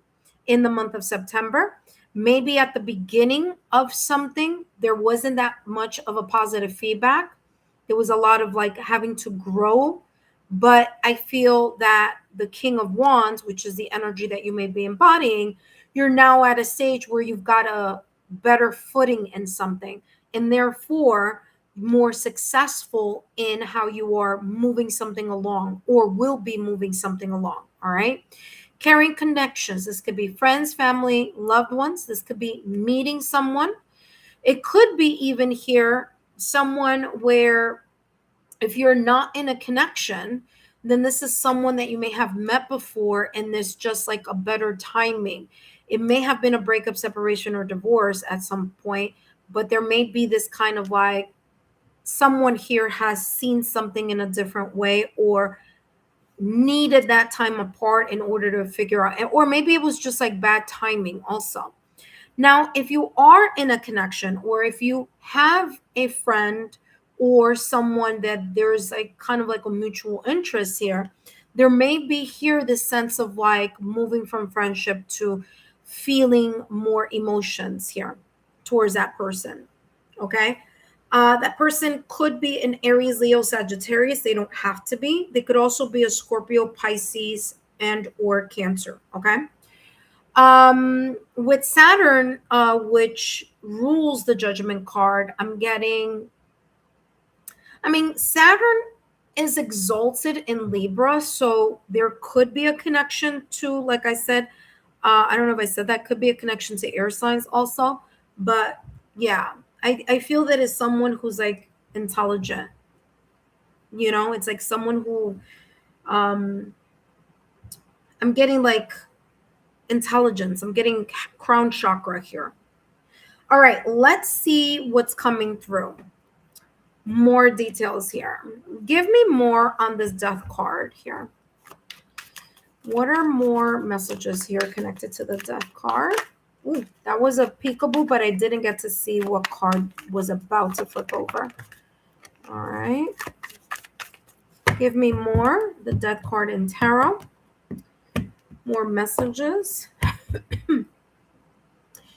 in the month of September. Maybe at the beginning of something, there wasn't that much of a positive feedback. There was a lot of like having to grow. But I feel that the King of Wands, which is the energy that you may be embodying, you're now at a stage where you've got a better footing in something, and therefore more successful in how you are moving something along or will be moving something along. All right. Carrying connections. This could be friends, family, loved ones. This could be meeting someone. It could be even here someone where if you're not in a connection, then this is someone that you may have met before and there's just like a better timing. It may have been a breakup, separation, or divorce at some point, but there may be this kind of like someone here has seen something in a different way or needed that time apart in order to figure out, or maybe it was just like bad timing also. Now, if you are in a connection or if you have a friend or someone that there's like kind of like a mutual interest here, there may be here this sense of like moving from friendship to feeling more emotions here towards that person. Okay. That person could be an Aries, Leo, Sagittarius. They don't have to be. They could also be a Scorpio, Pisces, and or Cancer. Okay. With Saturn, which rules the Judgment card, Saturn is exalted in Libra, so there could be a connection to, like I said, I don't know if I said that, could be a connection to air signs also. But yeah, I feel that is someone who's like intelligent. It's like someone who, um, I'm getting like intelligence. I'm getting crown chakra here. All right, let's see what's coming through. More details here. Give me more on this death card here. What are more messages here connected to the death card? Ooh, that was a peekaboo, but I didn't get to see what card was about to flip over. All right. Give me more. The death card in tarot. More messages.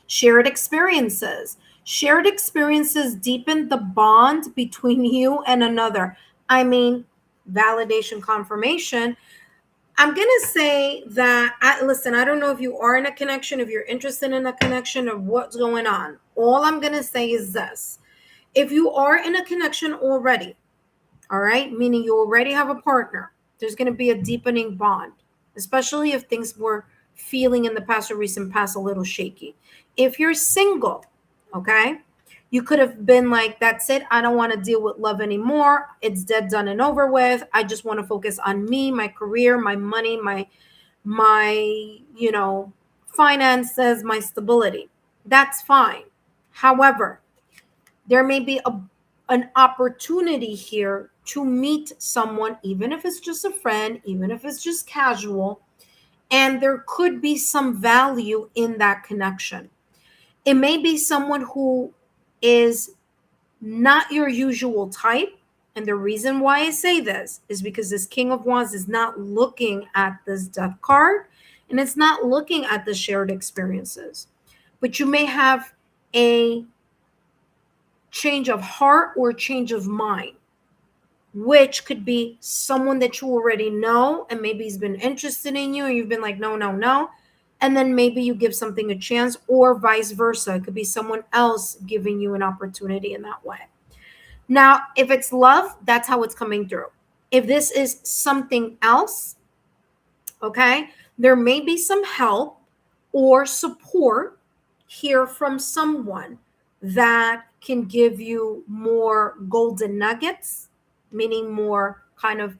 Shared experiences. Shared experiences deepen the bond between you and another. Validation, confirmation. I'm going to say that, listen, I don't know if you are in a connection, if you're interested in a connection, or what's going on. All I'm going to say is this. If you are in a connection already, all right, meaning you already have a partner, there's going to be a deepening bond, especially if things were feeling in the past or recent past a little shaky. If you're single, okay, you could have been like, that's it. I don't want to deal with love anymore. It's dead, done, and over with. I just want to focus on me, my career, my money, my finances, my stability. That's fine. However, there may be an opportunity here to meet someone, even if it's just a friend, even if it's just casual, and there could be some value in that connection. It may be someone who is not your usual type. And the reason why I say this is because this King of Wands is not looking at this death card and it's not looking at the shared experiences. But you may have a change of heart or change of mind, which could be someone that you already know and maybe he's been interested in you and you've been like, no, no, no. And then maybe you give something a chance, or vice versa. It could be someone else giving you an opportunity in that way. Now, if it's love, that's how it's coming through. If this is something else, okay, there may be some help or support here from someone that can give you more golden nuggets, meaning more kind of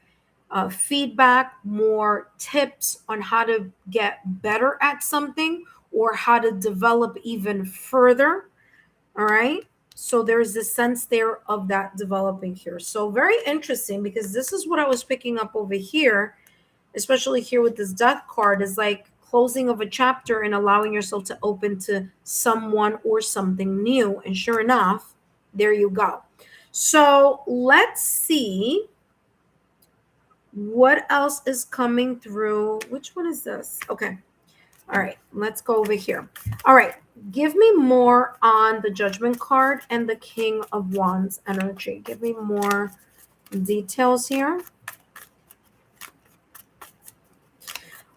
feedback, more tips on how to get better at something or how to develop even further. All right. So there's this sense there of that developing here. So very interesting, because this is what I was picking up over here, especially here with this death card, is like closing of a chapter and allowing yourself to open to someone or something new. And sure enough, there you go. So let's see what else is coming through. Which one is this? Okay. All right, let's go over here. All right, give me more on the Judgment card and the King of Wands energy. Give me more details here.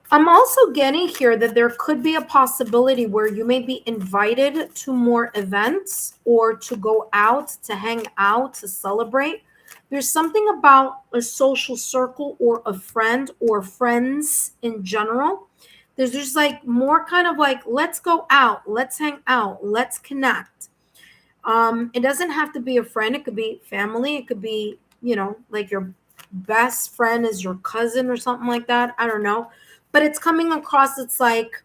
I'm also getting here that there could be a possibility where you may be invited to more events or to go out, to hang out, to celebrate. There's something about a social circle or a friend or friends in general. There's just like more kind of like, let's go out, let's hang out, let's connect. It doesn't have to be a friend. It could be family. It could be, like your best friend is your cousin or something like that. I don't know. But it's coming across, it's like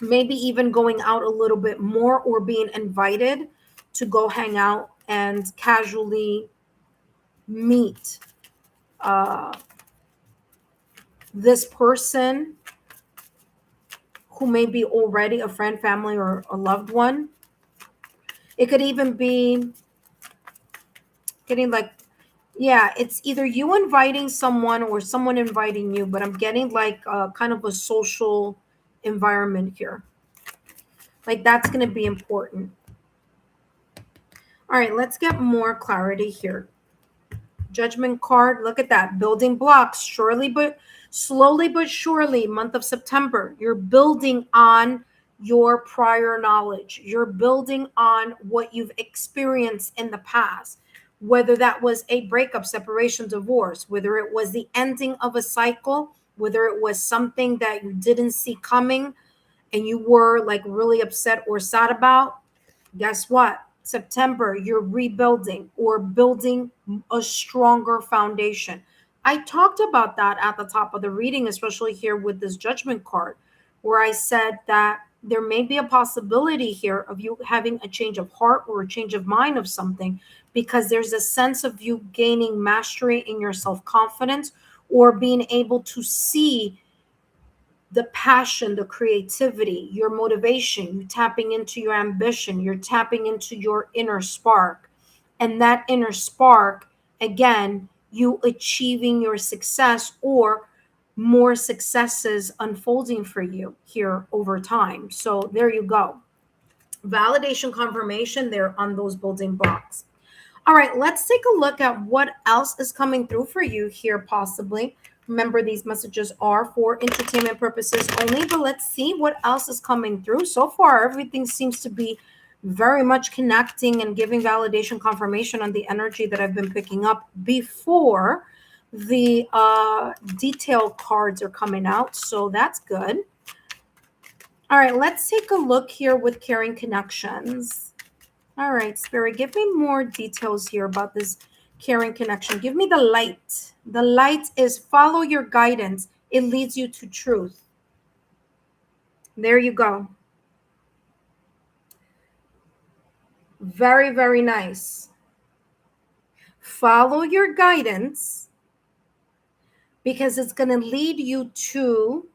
maybe even going out a little bit more or being invited to go hang out and casually meet uh, this person who may be already a friend, family, or a loved one. It could even be getting like, yeah, it's either you inviting someone or someone inviting you, but I'm getting like kind of a social environment here. Like that's going to be important. All right, let's get more clarity here. Judgment card, look at that. Building blocks, surely but slowly but surely, month of September, you're building on your prior knowledge. You're building on what you've experienced in the past, whether that was a breakup, separation, divorce, whether it was the ending of a cycle, whether it was something that you didn't see coming and you were like really upset or sad about. Guess what? September, you're rebuilding or building a stronger foundation. I talked about that at the top of the reading, especially here with this Judgment card, where I said that there may be a possibility here of you having a change of heart or a change of mind of something, because there's a sense of you gaining mastery in your self confidence or being able to see the passion, the creativity, your motivation, you tapping into your ambition, you're tapping into your inner spark. And that inner spark, again, you achieving your success or more successes unfolding for you here over time. So there you go. Validation, confirmation there on those building blocks. All right, let's take a look at what else is coming through for you here, possibly. Remember, these messages are for entertainment purposes only, but let's see what else is coming through. So far, everything seems to be very much connecting and giving validation confirmation on the energy that I've been picking up before the detail cards are coming out. So that's good. All right, let's take a look here with caring connections. All right, Spirit, give me more details here about this caring connection. Give me the light. The light is follow your guidance. It leads you to truth. There you go. Very, very nice. Follow your guidance because it's going to lead you to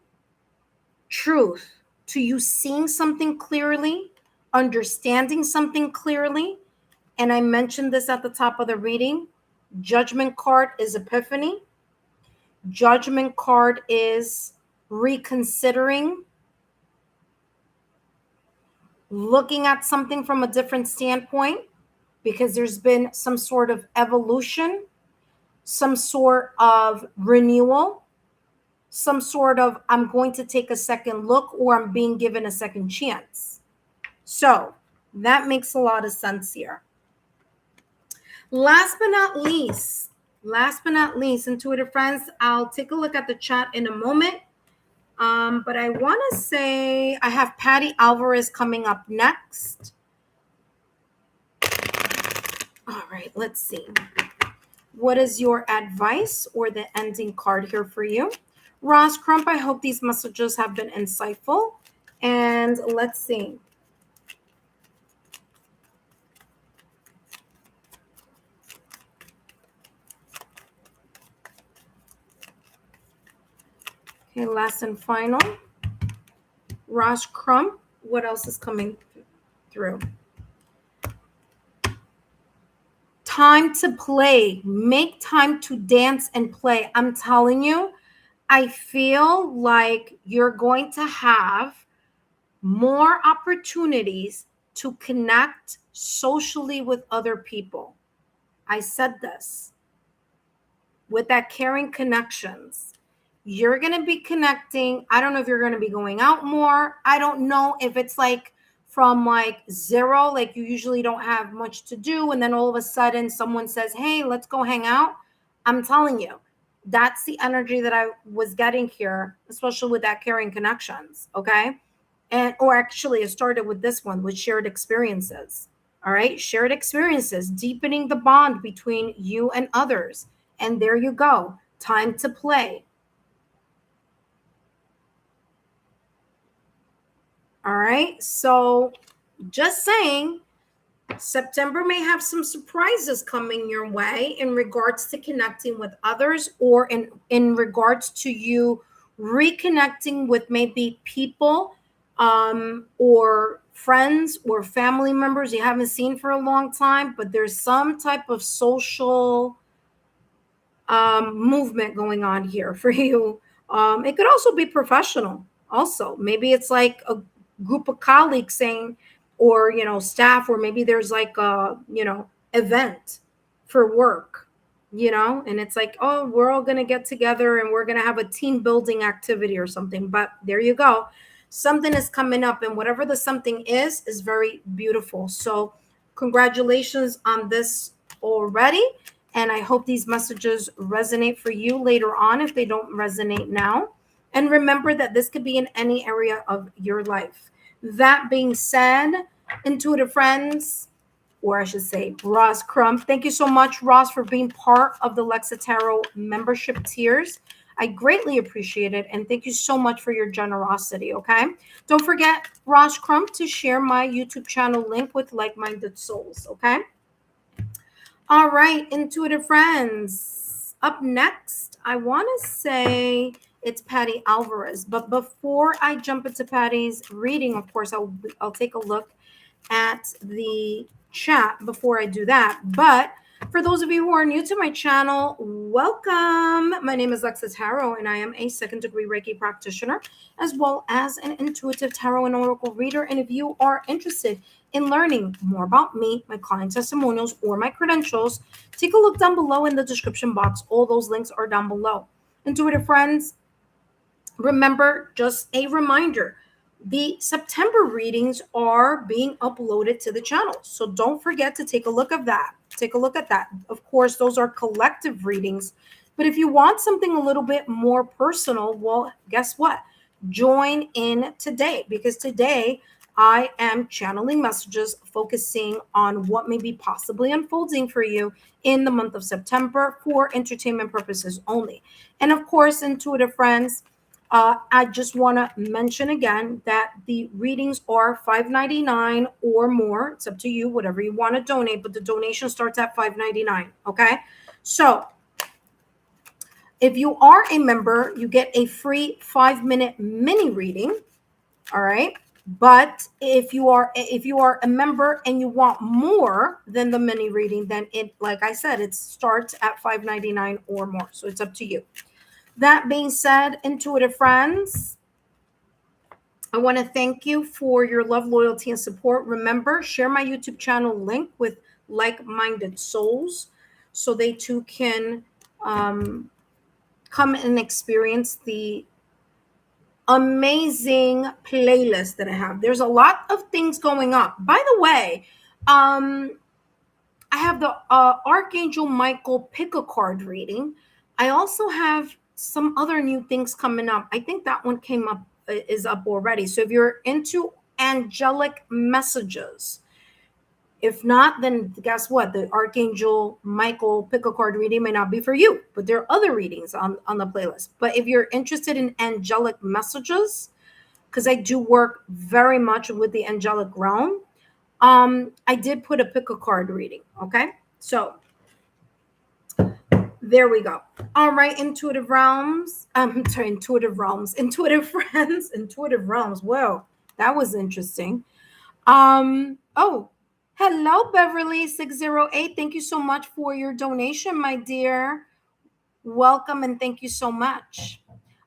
truth, to you seeing something clearly, understanding something clearly. And I mentioned this at the top of the reading. Judgment card is epiphany. Judgment card is reconsidering, looking at something from a different standpoint, because there's been some sort of evolution, some sort of renewal, some sort of I'm going to take a second look or I'm being given a second chance. So that makes a lot of sense here. Last but not least, intuitive friends, I'll take a look at the chat in a moment. But I want to say I have Patty Alvarez coming up next. All right, let's see. What is your advice or the ending card here for you? Ross Crump, I hope these messages have been insightful. And let's see. Okay, last and final. Ross Crump, what else is coming through? Time to play. Make time to dance and play. I'm telling you, I feel like you're going to have more opportunities to connect socially with other people. I said this with that caring connections. You're going to be connecting. I don't know if you're going to be going out more. I don't know if it's like from like zero, like you usually don't have much to do. And then all of a sudden someone says, hey, let's go hang out. I'm telling you, that's the energy that I was getting here, especially with that caring connections. Okay. And, or actually, it started with this one with shared experiences. All right. Shared experiences, deepening the bond between you and others. And there you go. Time to play. All right. So just saying, September may have some surprises coming your way in regards to connecting with others, or in regards to you reconnecting with maybe people or friends or family members you haven't seen for a long time, but there's some type of social movement going on here for you. It could also be professional. Also, maybe it's like a group of colleagues saying, or staff, or maybe there's like a event for work, and it's like, oh, we're all gonna get together and we're gonna have a team building activity or something. But there you go, something is coming up, and whatever the something is very beautiful. So, congratulations on this already. And I hope these messages resonate for you later on if they don't resonate now. And remember that this could be in any area of your life. That being said, intuitive friends, or I should say Ross Crump, thank you so much, Ross, for being part of the Lexa Tarot membership tiers. I greatly appreciate it. And thank you so much for your generosity. Okay. Don't forget, Ross Crump, to share my YouTube channel link with like minded souls. Okay. All right, intuitive friends. Up next, I want to say it's Patty Alvarez. But before I jump into Patty's reading, of course, I'll take a look at the chat before I do that. But for those of you who are new to my channel, welcome. My name is Lexa Tarot, and I am a second-degree Reiki practitioner, as well as an intuitive tarot and oracle reader. And if you are interested in learning more about me, my client testimonials, or my credentials, take a look down below in the description box. All those links are down below. Intuitive friends, remember, just a reminder, the September readings are being uploaded to the channel. So don't forget to take a look at that. Take a look at that. Of course, those are collective readings. But if you want something a little bit more personal, well, guess what? Join in today, because today I am channeling messages focusing on what may be possibly unfolding for you in the month of September for entertainment purposes only. And of course, intuitive friends, I just want to mention again that the readings are $5.99 or more. It's up to you, whatever you want to donate, but the donation starts at $5.99. Okay. So if you are a member, you get a free 5-minute mini reading. All right. But if you are a member and you want more than the mini reading, then it, like I said, it starts at $5.99 or more. So it's up to you. That being said, intuitive friends, I want to thank you for your love, loyalty, and support. Remember, share my YouTube channel link with like-minded souls so they too can come and experience the amazing playlist that I have. There's a lot of things going on. By the way, I have the Archangel Michael pick a card reading. I also have some other new things coming up. I think that one is up already. So if you're into angelic messages, if not, then guess what? The Archangel Michael pick a card reading may not be for you, but there are other readings on the playlist. But if you're interested in angelic messages, because I do work very much with the angelic realm, I did put a pick a card reading. Okay. So there we go. All right, intuitive realms. Sorry, intuitive realms, intuitive friends, intuitive realms. Whoa, that was interesting. Oh, hello, Beverly608. Thank you so much for your donation, my dear. Welcome and thank you so much.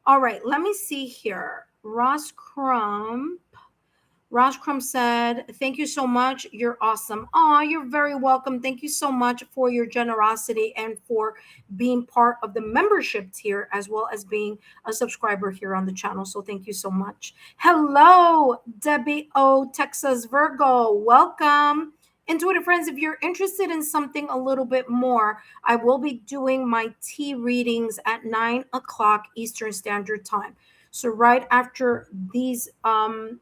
All right, let me see here. Ross Crumb said, thank you so much. You're awesome. Oh, you're very welcome. Thank you so much for your generosity and for being part of the membership tier as well as being a subscriber here on the channel. So thank you so much. Hello, Debbie O, Texas Virgo. Welcome. Intuitive friends, if you're interested in something a little bit more, I will be doing my tea readings at 9 o'clock Eastern Standard Time. So right after these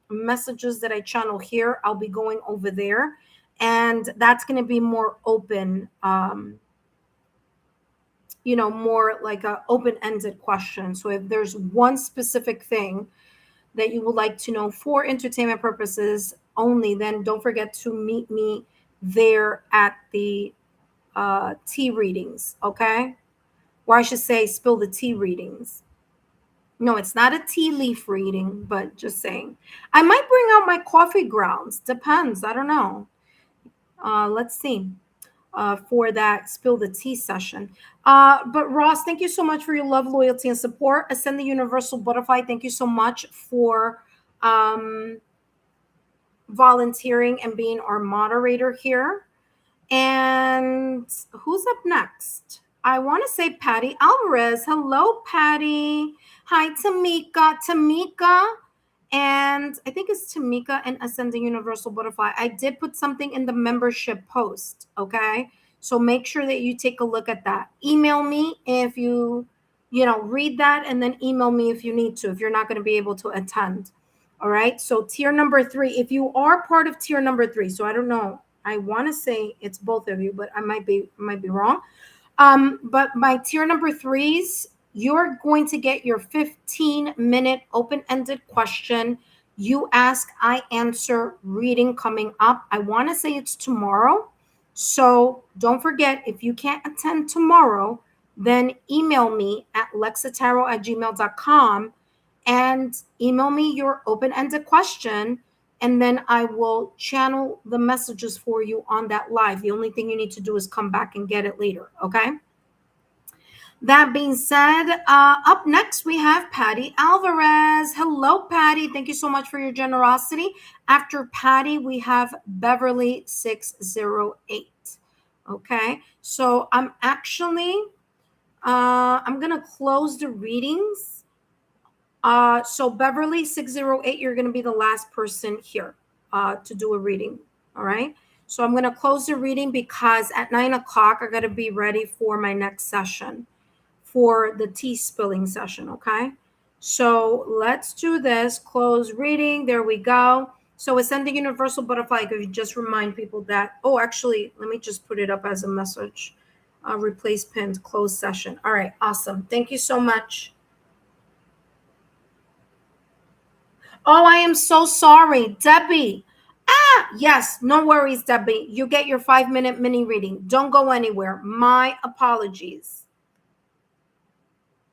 messages that I channel here, I'll be going over there, and that's going to be more open, more like a open-ended question. So if there's one specific thing that you would like to know for entertainment purposes only, then don't forget to meet me there at the tea readings, okay? Or I should say spill the tea readings. No, it's not a tea leaf reading, but just saying. I might bring out my coffee grounds. Depends. I don't know. Let's see. For that spill the tea session. But Ross, thank you so much for your love, loyalty, and support. Ascend the Universal Butterfly, thank you so much for volunteering and being our moderator here. And who's up next? I want to say Patty Alvarez. Hello, Patty. Hi, Tamika. And I think it's Tamika and Ascending Universal Butterfly. I did put something in the membership post, okay? So make sure that you take a look at that. Email me if you read that, and then email me if you need to, if you're not going to be able to attend. All right. So tier number 3, if you are part of tier number 3, so I don't know. I want to say it's both of you, but I might be wrong. But my tier number 3s, you're going to get your 15-minute open-ended question. You ask, I answer reading coming up. I want to say it's tomorrow. So don't forget, if you can't attend tomorrow, then email me at lexatarot@gmail.com and email me your open-ended question, and then I will channel the messages for you on that live. The only thing you need to do is come back and get it later, okay? That being said, up next we have Patty Alvarez. Hello, Patty. Thank you so much for your generosity. After Patty, we have Beverly 608. Okay, so I'm actually, I'm going to close the readings. So Beverly 608, you're going to be the last person here to do a reading. All right. So I'm going to close the reading because at 9 o'clock, I got to be ready for my next session, for the tea spilling session. Okay. So let's do this. Close reading. There we go. So Ascending Universal Butterfly, could you just remind people that, oh, actually, let me just put it up as a message. Replace pinned, close session. All right. Awesome. Thank you so much. Oh, I am so sorry, Debbie. Yes, no worries, Debbie. You get your 5-minute mini reading. Don't go anywhere. My apologies.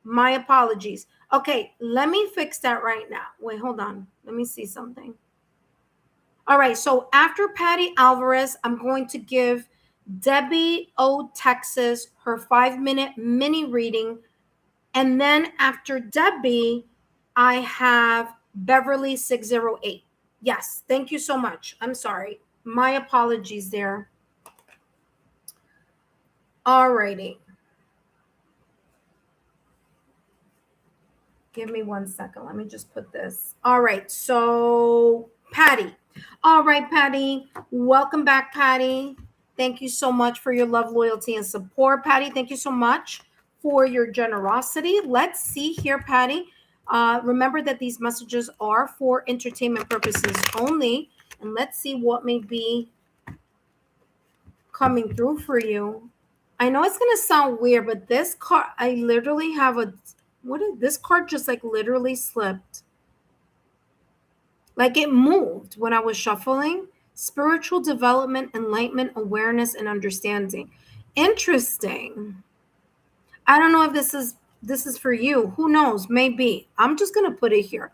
My apologies. Okay, let me fix that right now. Wait, hold on. Let me see something. All right, so after Patty Alvarez, I'm going to give Debbie O. Texas her 5-minute mini reading. And then after Debbie, I have Beverly 608. Yes, thank you so much. I'm sorry. My apologies there. All righty. Give me 1 second. Let me just put this. All right. So, Patty. All right, Patty. Welcome back, Patty. Thank you so much for your love, loyalty, and support. Patty, thank you so much for your generosity. Let's see here, Patty. Remember that these messages are for entertainment purposes only. And let's see what may be coming through for you. I know it's going to sound weird, but this card, I literally have this card just like literally slipped. Like it moved when I was shuffling. Spiritual development, enlightenment, awareness, and understanding. Interesting. I don't know if this is for you. Who knows? Maybe. I'm just going to put it here.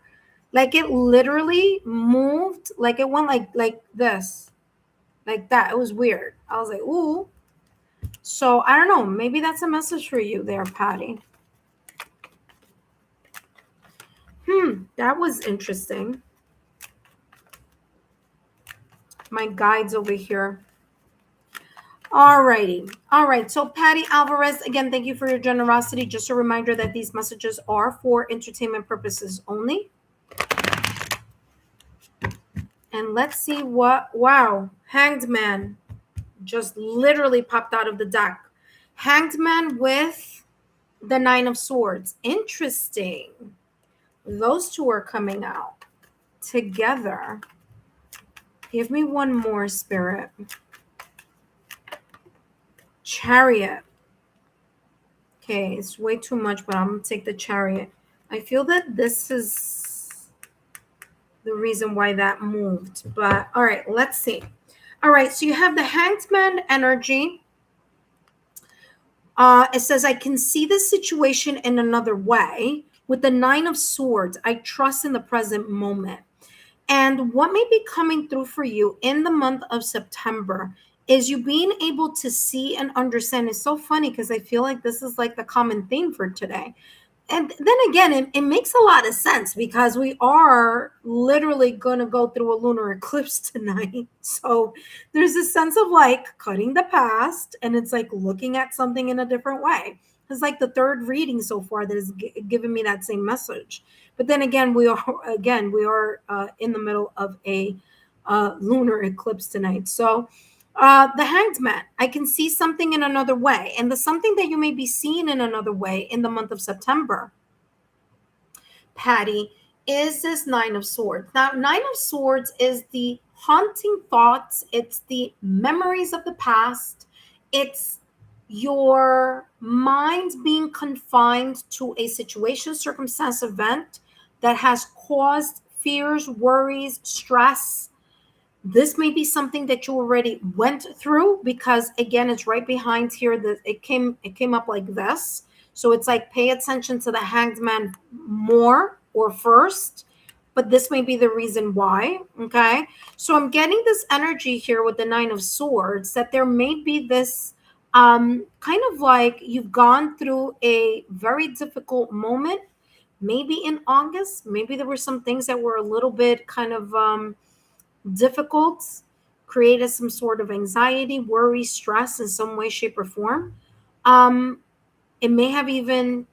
Like it literally moved. Like it went like this. Like that. It was weird. I was like, ooh. So I don't know. Maybe that's a message for you there, Patty. That was interesting. My guides over here. All righty. All right. So, Patty Alvarez, again, thank you for your generosity. Just a reminder that these messages are for entertainment purposes only. And let's see what, wow, Hanged Man just literally popped out of the deck. Hanged Man with the Nine of Swords. Interesting. Those two are coming out together. Give me one more, Spirit. Chariot. Okay, it's way too much, but I'm going to take the Chariot. I feel that this is the reason why that moved. But all right, let's see. All right, so you have the Hanged Man energy. It says, I can see the situation in another way. With the Nine of Swords, I trust in the present moment. And what may be coming through for you in the month of September is you being able to see and understand. It's so funny because I feel like this is like the common theme for today. And then again, it makes a lot of sense because we are literally going to go through a lunar eclipse tonight. So there's a sense of like cutting the past, and it's like looking at something in a different way. It's like the third reading so far that has given me that same message. But then again, we are in the middle of a lunar eclipse tonight. So the Hanged Man, I can see something in another way. And the something that you may be seeing in another way in the month of September, Patty, is this Nine of Swords. Now, Nine of Swords is the haunting thoughts. It's the memories of the past. It's your mind being confined to a situation, circumstance, event that has caused fears, worries, stress. This may be something that you already went through because again, it's right behind here that it came up like this. So it's like pay attention to the Hanged Man more or first, but this may be the reason why. Okay. So I'm getting this energy here with the Nine of Swords that there may be this kind of like you've gone through a very difficult moment, maybe in August. Maybe there were some things that were a little bit kind of difficult, created some sort of anxiety, worry, stress in some way, shape, or form. Um, it may have even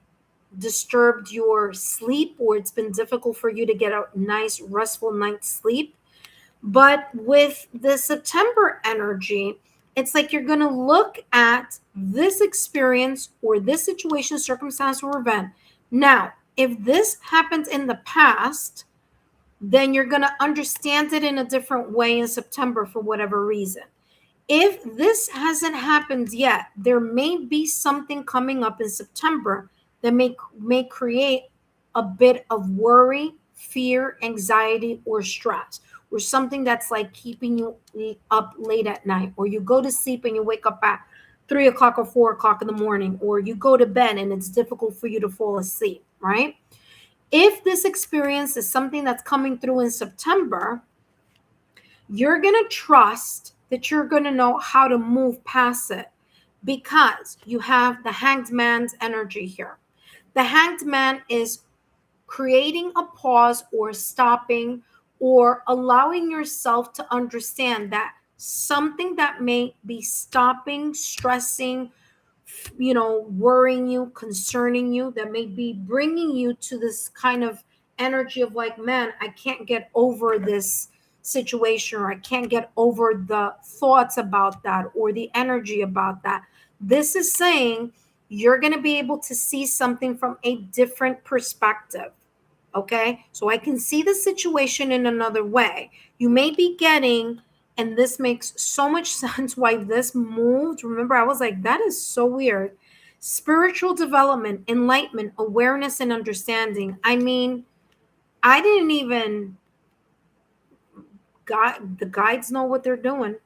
disturbed your sleep, or it's been difficult for you to get a nice, restful night's sleep. But with the September energy, it's like you're going to look at this experience or this situation, circumstance, or event. Now, if this happened in the past, then you're going to understand it in a different way in September for whatever reason. If this hasn't happened yet, there may be something coming up in September that may create a bit of worry, fear, anxiety, or stress, or something that's like keeping you up late at night, or you go to sleep and you wake up at 3 o'clock or 4 o'clock in the morning, or you go to bed and it's difficult for you to fall asleep, right? If this experience is something that's coming through in September, you're going to trust that you're going to know how to move past it because you have the Hanged Man's energy here. The Hanged Man is creating a pause or stopping or allowing yourself to understand that something that may be stopping, stressing, worrying you, concerning you, that may be bringing you to this kind of energy of like, man, I can't get over this situation, or I can't get over the thoughts about that or the energy about that. This is saying you're going to be able to see something from a different perspective. Okay. So I can see the situation in another way. You may be getting, and this makes so much sense why this moved. Remember, I was like, that is so weird. Spiritual development, enlightenment, awareness, and understanding. I mean, I didn't even the guides know what they're doing.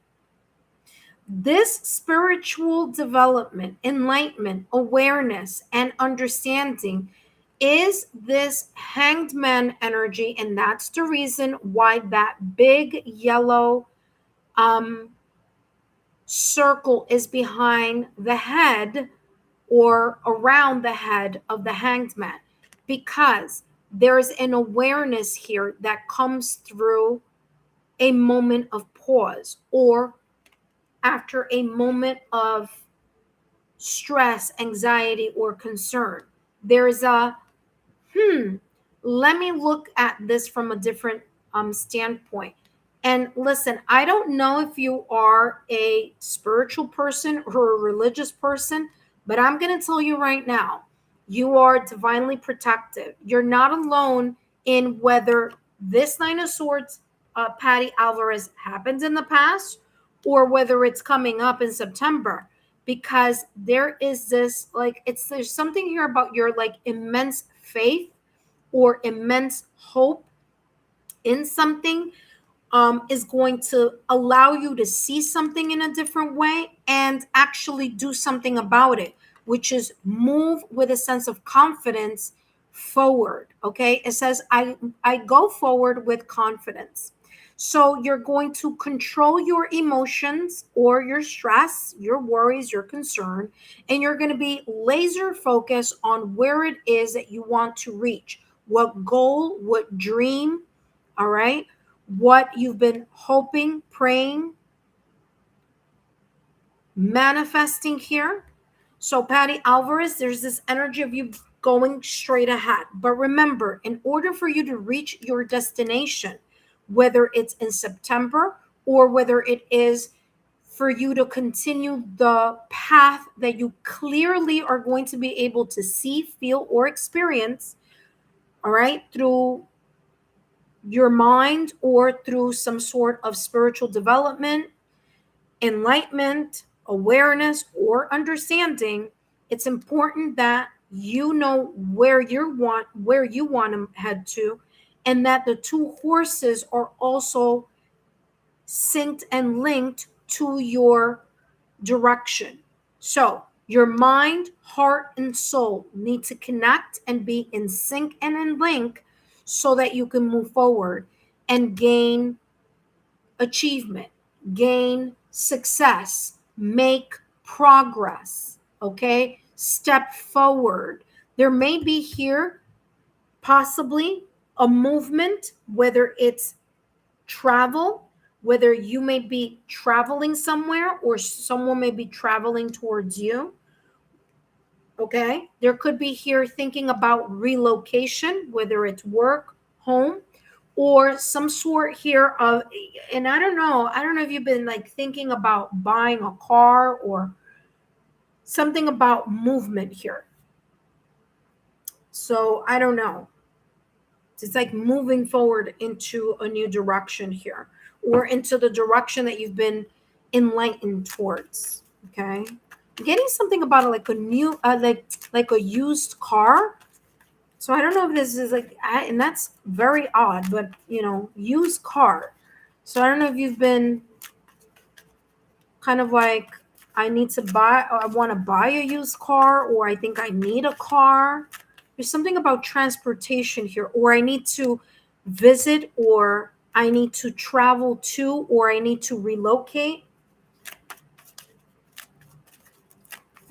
This spiritual development, enlightenment, awareness, and understanding is this Hanged Man energy. And that's the reason why that big yellow circle is behind the head or around the head of the Hanged Man. Because There's an awareness here that comes through a moment of pause or after a moment of stress, anxiety, or concern. There's a hmm, let me look at this from a different standpoint. And listen, I don't know if you are a spiritual person or a religious person, but I'm going to tell you right now, you are divinely protected. You're not alone in whether this Nine of Swords, Patty Alvarez, happened in the past or whether it's coming up in September, because there is this like it's there's something here about your like immense faith or immense hope in something, is going to allow you to see something in a different way and actually do something about it, which is move with a sense of confidence forward. Okay, it says I go forward with confidence. So you're going to control your emotions or your stress, your worries, your concern, and you're going to be laser focused on where it is that you want to reach, what goal, what dream, all right, what you've been hoping, praying, manifesting here. So, Patty Alvarez, there's this energy of you going straight ahead. But remember, in order for you to reach your destination, whether it's in September or whether it is for you to continue the path that you clearly are going to be able to see, feel, or experience, all right, through your mind or through some sort of spiritual development, enlightenment, awareness, or understanding, it's important that you know where you want to head to, and that the two horses are also synced and linked to your direction. So your mind, heart, and soul need to connect and be in sync and in link so that you can move forward and gain achievement, gain success, make progress, okay? Step forward. There may be here possibly a movement, whether it's travel, whether you may be traveling somewhere or someone may be traveling towards you. Okay. There could be here thinking about relocation, whether it's work, home, or some sort here of, and I don't know if you've been like thinking about buying a car or something about movement here. So I don't know. It's like moving forward into a new direction here or into the direction that you've been enlightened towards. Okay. I'm getting something about like a new, like a used car. So I don't know if this is like, and that's very odd, but used car. So I don't know if you've been kind of like, I need to buy, or I want to buy a used car, or I think I need a car. There's something about transportation here, or I need to visit, or I need to travel to, or I need to relocate.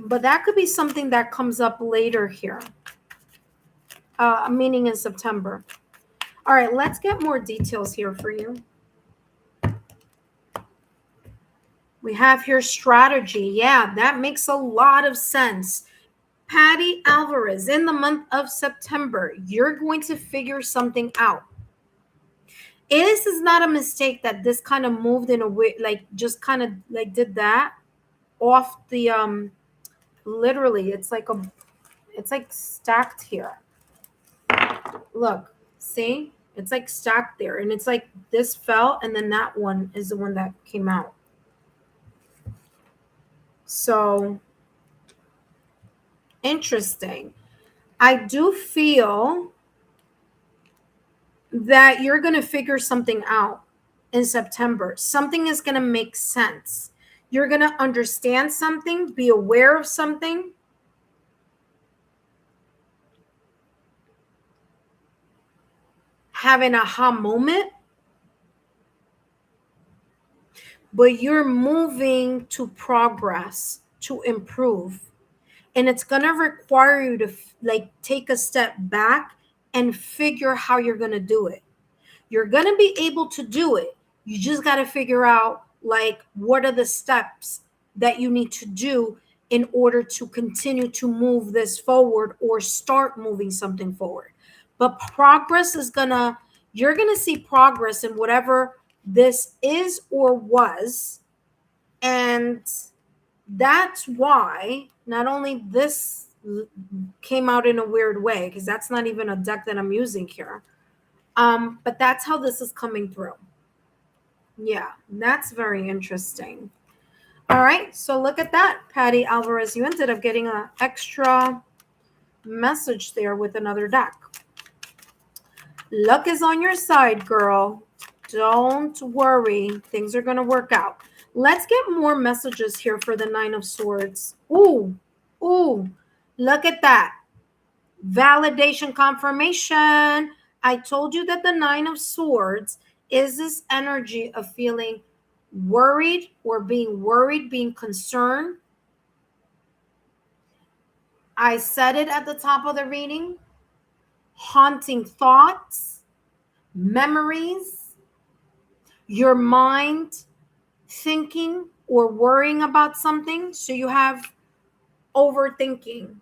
But that could be something that comes up later here, meaning in September. All right, let's get more details here for you. We have here strategy. Yeah, that makes a lot of sense. Patty Alvarez, in the month of September, you're going to figure something out. This is not a mistake that this kind of moved in a way, like just kind of like did that off the literally it's like stacked here. Look, see? It's like stacked there, and it's like this fell and then that one is the one that came out. So interesting. I do feel that you're going to figure something out in September. Something is going to make sense. You're going to understand something, be aware of something. Have an aha moment. But you're moving to progress, to improve. And it's going to require you to like take a step back and figure how you're going to do it. You're going to be able to do it. You just got to figure out like what are the steps that you need to do in order to continue to move this forward or start moving something forward. But progress is you're going to see progress in whatever this is or was. And that's why not only this came out in a weird way, because that's not even a deck that I'm using here. But that's how this is coming through. Yeah, that's very interesting. All right, so look at that, Patty Alvarez. You ended up getting an extra message there with another deck. Luck is on your side, girl. Don't worry. Things are going to work out. Let's get more messages here for the Nine of Swords. Ooh, look at that. Validation confirmation. I told you that the Nine of Swords is this energy of feeling worried or being concerned. I said it at the top of the reading. Haunting thoughts, memories, your mind thinking or worrying about something. So you have overthinking.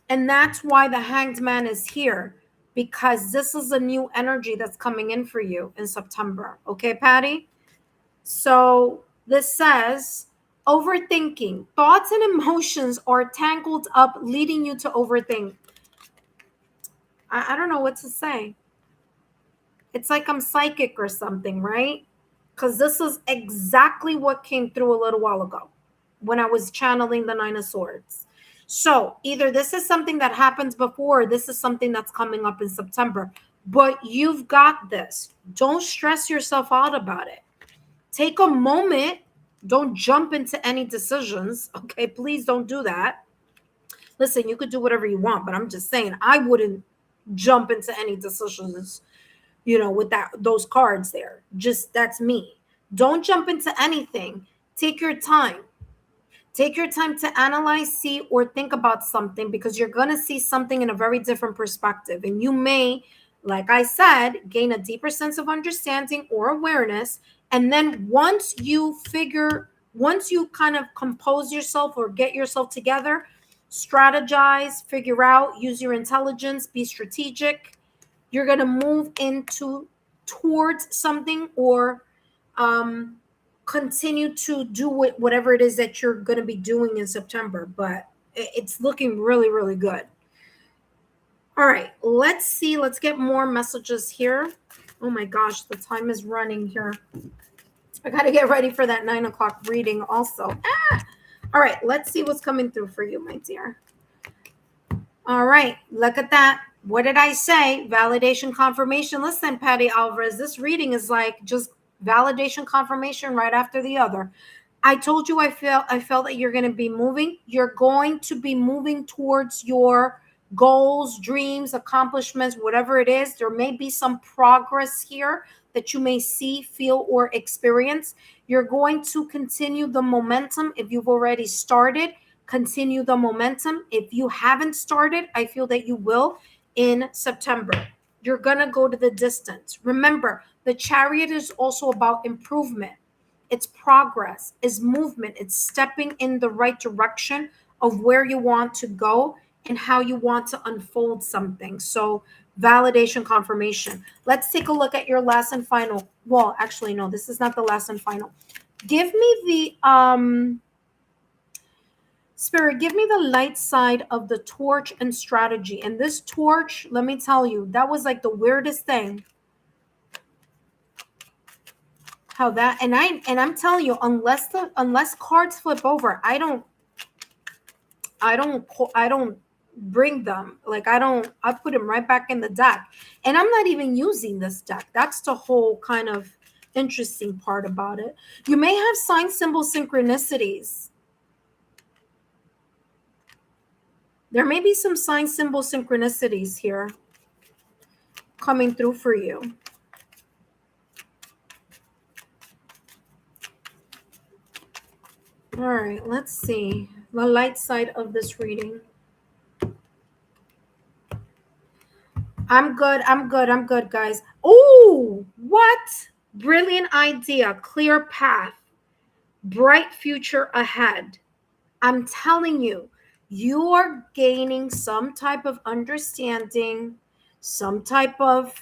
And that's why the Hanged Man is here, because this is a new energy that's coming in for you in September. Okay, Patty? So this says overthinking. Thoughts and emotions are tangled up, leading you to overthink. I don't know what to say. It's like I'm psychic or something, right? Because this is exactly what came through a little while ago when I was channeling the Nine of Swords. So either this is something that happens before, or this is something that's coming up in September. But you've got this. Don't stress yourself out about it. Take a moment. Don't jump into any decisions. Okay, please don't do that. Listen, you could do whatever you want, but I'm just saying I wouldn't jump into any decisions, with those cards there. Just that's me. Don't jump into anything. Take your time. Take your time to analyze, see, or think about something, because you're going to see something in a very different perspective. And you may, like I said, gain a deeper sense of understanding or awareness. And then once you kind of compose yourself or get yourself together, strategize, figure out, use your intelligence, be strategic, you're going to move towards something, or continue to do whatever it is that you're going to be doing in September. But it's looking really, really good. All right, let's see. Let's get more messages here. Oh my gosh, the time is running here. I got to get ready for that 9 o'clock reading also. All right, let's see what's coming through for you, my dear. All right, look at that. What did I say? Validation confirmation. Listen, Patty Alvarez, this reading is like just validation confirmation right after the other. I told you I felt that you're going to be moving. You're going to be moving towards your goals, dreams, accomplishments, whatever it is. There may be some progress here that you may see, feel, or experience. You're going to continue the momentum. If you've already started, continue the momentum. If you haven't started, I feel that you will in September. You're going to go to the distance. Remember, the Chariot is also about improvement. It's progress, it's movement, it's stepping in the right direction of where you want to go and how you want to unfold something. So validation confirmation. Let's take a look at your last and final. Well, actually, no, this is not the last and final. Give me the Spirit, give me the light side of the torch and strategy. And this torch, let me tell you, that was like the weirdest thing. How that, and I'm telling you, unless cards flip over, I don't bring them. Like I put them right back in the deck. And I'm not even using this deck. That's the whole kind of interesting part about it. You may have sign symbol synchronicities. There may be some sign symbol synchronicities here coming through for you. All right, let's see the light side of this reading. I'm good. I'm good. I'm good, guys. Oh, what? Brilliant idea. Clear path. Bright future ahead. I'm telling you, you are gaining some type of understanding, some type of,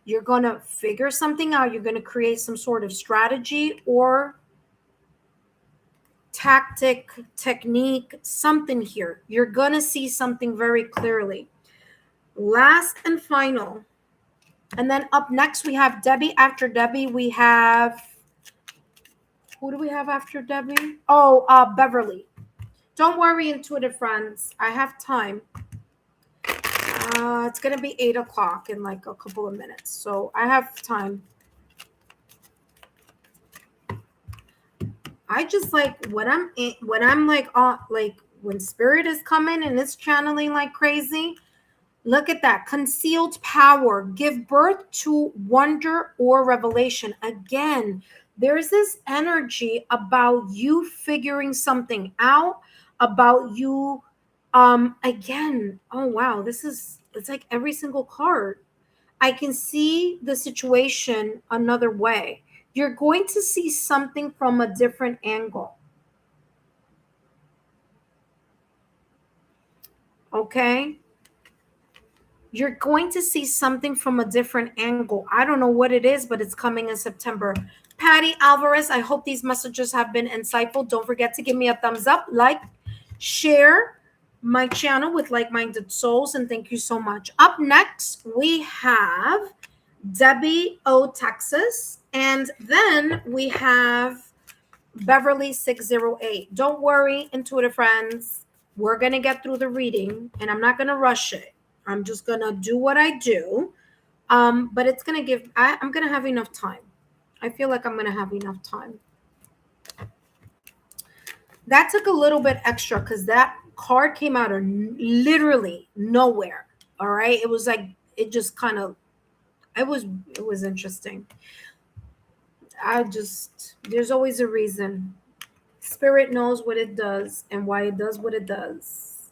you're going to figure something out. You're going to create some sort of strategy or tactic, technique, something here. You're going to see something very clearly. Last and final. And then up next, we have Debbie. After Debbie, we have, who do we have after Debbie? Oh, Beverly. Don't worry, intuitive friends. I have time. It's going to be 8 o'clock in like a couple of minutes. So I have time. I just like when I'm like when spirit is coming and it's channeling like crazy. Look at that. Concealed power. Give birth to wonder or revelation. Again, there's this energy about you figuring something out, about you again. Oh wow, it's like every single card. I can see the situation another way. You're going to see something from a different angle. Okay? You're going to see something from a different angle. I don't know what it is, but it's coming in September. Patty Alvarez, I hope these messages have been insightful. Don't forget to give me a thumbs up, like, share my channel with like-minded souls, and thank you so much. Up next, we have Debbie O, Texas, and then we have Beverly 608. Don't worry, intuitive friends. We're going to get through the reading, and I'm not going to rush it. I'm just going to do what I do. But it's going to I'm going to have enough time. I feel like I'm going to have enough time. That took a little bit extra because that card came out of literally nowhere. All right. It was like, it just kind of, it was interesting. There's always a reason. Spirit knows what it does and why it does what it does.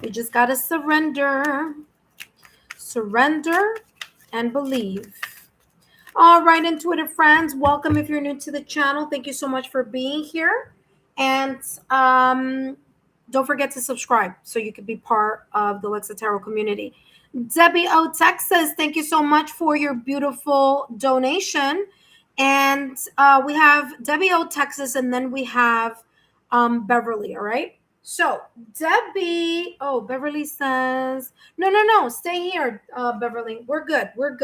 You just got to surrender and believe. All right, intuitive friends, welcome if you're new to the channel. Thank you so much for being here. And don't forget to subscribe so you can be part of the Lexa Tarot community. Debbie O, Texas, thank you so much for your beautiful donation. And we have Debbie O, Texas, and then we have Beverly, all right? So Debbie, oh, Beverly says, no, stay here, Beverly. We're good. We're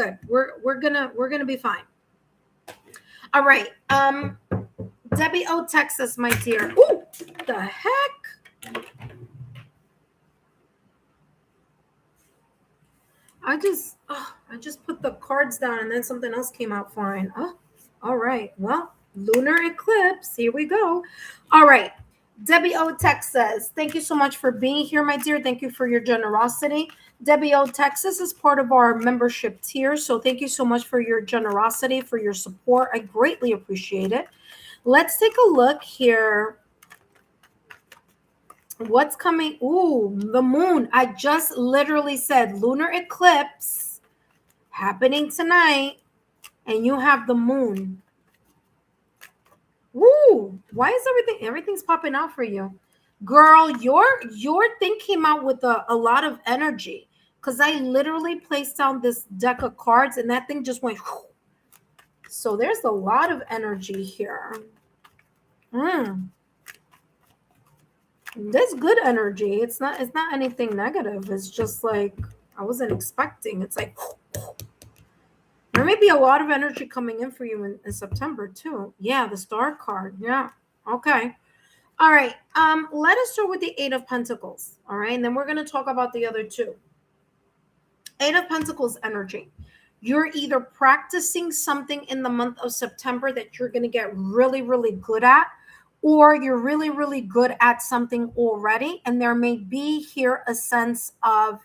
gonna be fine. All right. Debbie O, Texas, my dear. Ooh, the heck? I just put the cards down and then something else came out fine. Oh, all right. Well, lunar eclipse. Here we go. All right. Debbie O, Texas, thank you so much for being here, my dear. Thank you for your generosity. Debbie O, Texas is part of our membership tier. So thank you so much for your generosity, for your support. I greatly appreciate it. Let's take a look here. What's coming? Ooh, the moon. I just literally said lunar eclipse happening tonight, and you have the moon. Woo! Why is everything's popping out for you? Girl, your thing came out with a lot of energy because I literally placed down this deck of cards and that thing just went whoo. So there's a lot of energy here. There's good energy. It's not anything negative. It's just like I wasn't expecting. It's like there may be a lot of energy coming in for you in September too. Yeah, the star card. Yeah. Okay. All right. Let us start with the Eight of Pentacles. All right. And then we're going to talk about the other two. Eight of Pentacles energy. You're either practicing something in the month of September that you're going to get really, really good at, or you're really, really good at something already. And there may be here a sense of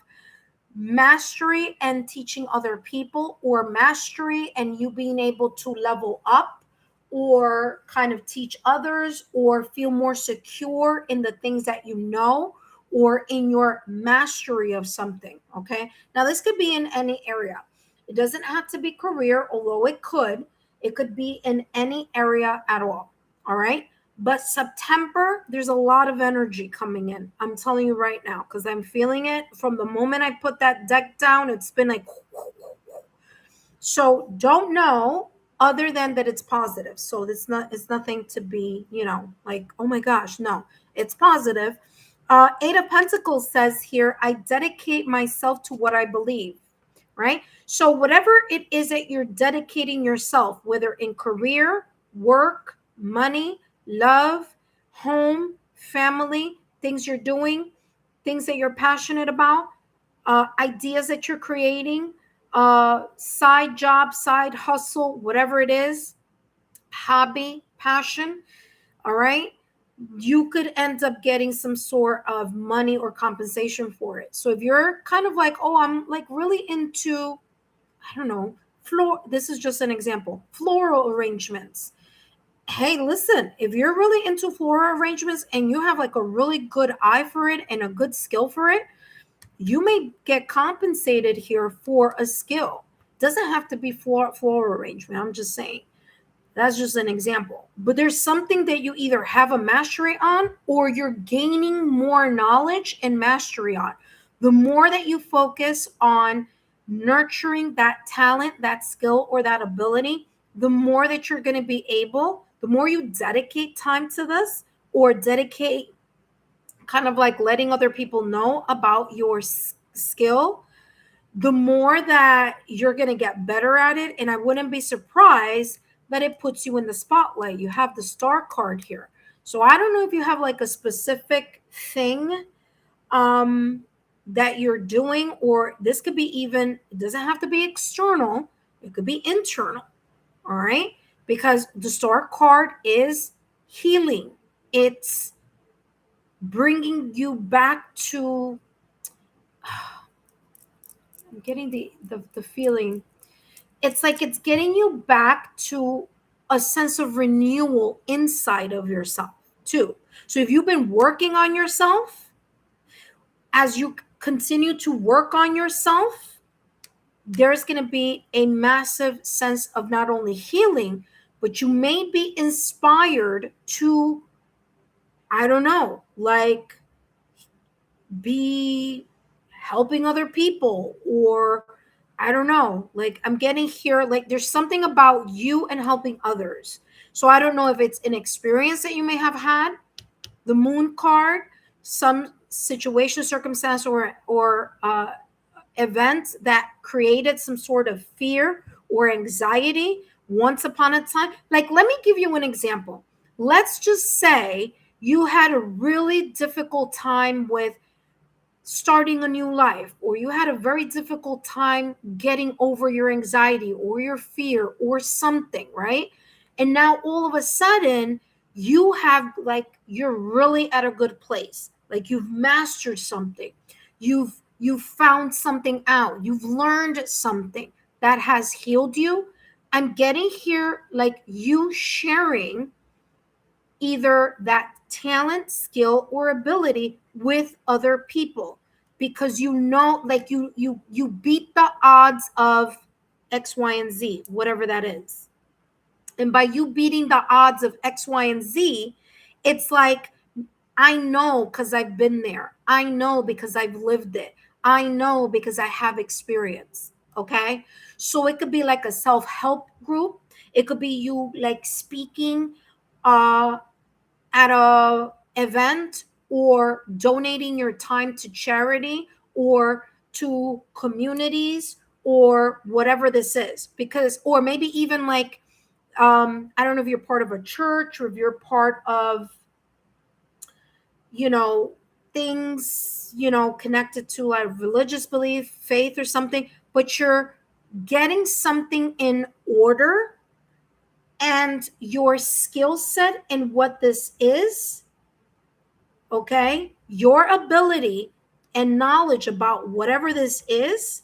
mastery and teaching other people, or mastery and you being able to level up or kind of teach others or feel more secure in the things that you know, or in your mastery of something. Okay. Now, this could be in any area. It doesn't have to be career, although it could. It could be in any area at all. All right. But September, there's a lot of energy coming in. I'm telling you right now, because I'm feeling it from the moment I put that deck down. It's been like, so don't know other than that it's positive. So it's nothing to be, like, oh my gosh, no, it's positive. Eight of Pentacles says here, I dedicate myself to what I believe, right? So whatever it is that you're dedicating yourself, whether in career, work, money, love, home, family, things you're doing, things that you're passionate about, ideas that you're creating, side job, side hustle, whatever it is, hobby, passion, all right, you could end up getting some sort of money or compensation for it. So if you're kind of like, oh, I'm like really into, I don't know, this is just an example, floral arrangements. Hey, listen, if you're really into floral arrangements and you have like a really good eye for it and a good skill for it, you may get compensated here for a skill. Doesn't have to be floral arrangement. I'm just saying. That's just an example. But there's something that you either have a mastery on or you're gaining more knowledge and mastery on. The more that you focus on nurturing that talent, that skill, or that ability, the more that you're going to be able, the more you dedicate time to this or dedicate kind of like letting other people know about your skill, the more that you're going to get better at it. And I wouldn't be surprised that it puts you in the spotlight. You have the star card here. So I don't know if you have like a specific thing that you're doing, or this could be even, it doesn't have to be external, it could be internal. All right. Because the star card is healing. It's bringing you back to, I'm getting the feeling, it's like it's getting you back to a sense of renewal inside of yourself too. So if you've been working on yourself, as you continue to work on yourself, there's going to be a massive sense of not only healing, but you may be inspired to, I don't know, like be helping other people, or I don't know, like I'm getting here, like there's something about you and helping others. So I don't know if it's an experience that you may have had, the moon card, some situation, circumstance, or event that created some sort of fear or anxiety once upon a time. Like, let me give you an example. Let's just say you had a really difficult time with starting a new life, or you had a very difficult time getting over your anxiety or your fear or something, right? And now all of a sudden you have, like, you're really at a good place, like you've mastered something, you've found something out, you've learned something that has healed you. I'm getting here like you sharing either that talent, skill, or ability with other people, because you know, like you beat the odds of X, Y, and Z, whatever that is. And by you beating the odds of X, Y, and Z, it's like, I know because I've been there. I know because I've lived it. I know because I have experience. Okay. So it could be like a self-help group. It could be you like speaking at a event, or donating your time to charity or to communities or whatever this is, because, or maybe even like, I don't know if you're part of a church or if you're part of, you know, things, connected to like religious belief, faith, or something, but you're getting something in order, and your skill set and what this is, okay, your ability and knowledge about whatever this is,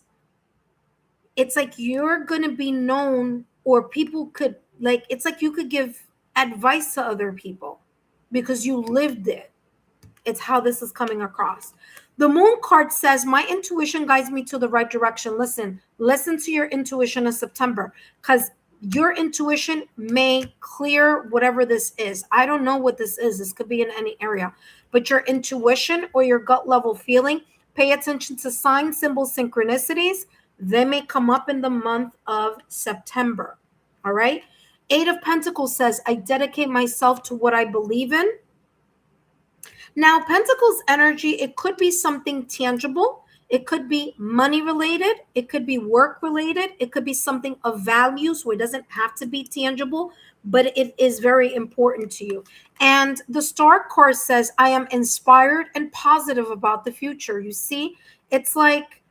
it's like you're going to be known, or people could, like, it's like you could give advice to other people because you lived it. It's how this is coming across. The moon card says, my intuition guides me to the right direction. Listen to your intuition in September, because your intuition may clear whatever this is. I don't know what this is. This could be in any area, but your intuition or your gut level feeling, pay attention to signs, symbols, synchronicities. They may come up in the month of September. All right. Eight of Pentacles says, I dedicate myself to what I believe in. Now, Pentacles energy, it could be something tangible. It could be money related. It could be work related. It could be something of value. So it doesn't have to be tangible, but it is very important to you. And the Star card says, I am inspired and positive about the future. You see, it's like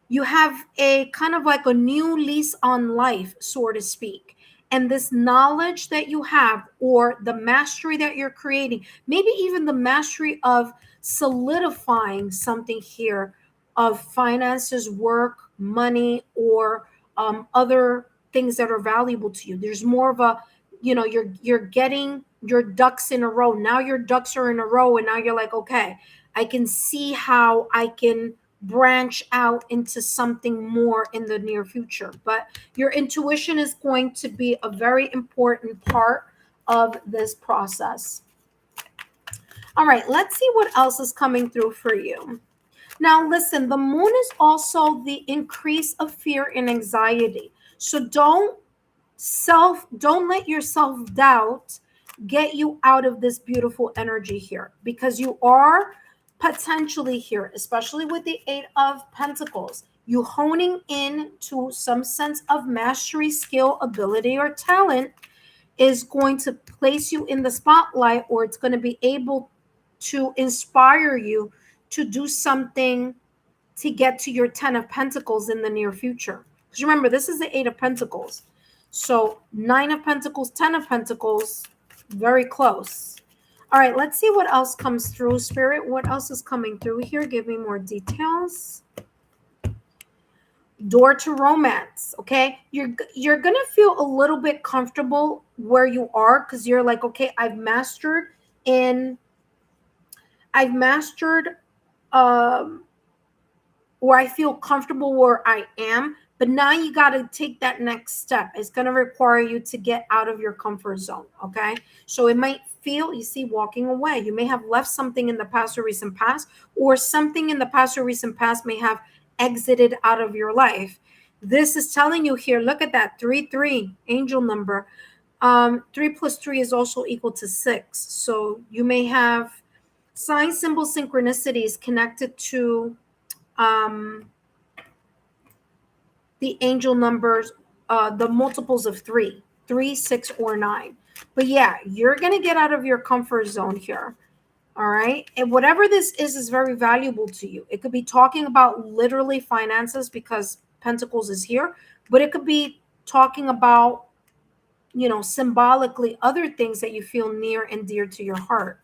you have a kind of like a new lease on life, so to speak. And this knowledge that you have, or the mastery that you're creating, maybe even the mastery of solidifying something here of finances, work, money, or other things that are valuable to you. There's more of a, you're getting your ducks in a row. Now your ducks are in a row, and now you're like, okay, I can see how I can branch out into something more in the near future. But your intuition is going to be a very important part of this process. All right, let's see what else is coming through for you. Now, listen, the moon is also the increase of fear and anxiety. So don't let your self-doubt get you out of this beautiful energy here, because you are potentially here, especially with the Eight of Pentacles, you honing in to some sense of mastery, skill, ability, or talent is going to place you in the spotlight, or it's going to be able to inspire you to do something to get to your 10 of Pentacles in the near future. Because remember, this is the Eight of Pentacles. So 9 of Pentacles, 10 of Pentacles, very close. All right, let's see what else comes through, Spirit. What else is coming through here? Give me more details. Door to romance, okay? You're going to feel a little bit comfortable where you are, because you're like, okay, I've mastered where I feel comfortable where I am. But now you got to take that next step. It's going to require you to get out of your comfort zone, okay? So it might feel, you see, walking away. You may have left something in the past or recent past, or something in the past or recent past may have exited out of your life. This is telling you here, look at that, 3-3, angel number. 3 plus 3 is also equal to 6. So you may have sign, symbol, synchronicities connected to the angel numbers, the multiples of 3, 6, or 9. But yeah, you're going to get out of your comfort zone here. All right. And whatever this is very valuable to you. It could be talking about literally finances, because Pentacles is here, but it could be talking about, symbolically other things that you feel near and dear to your heart.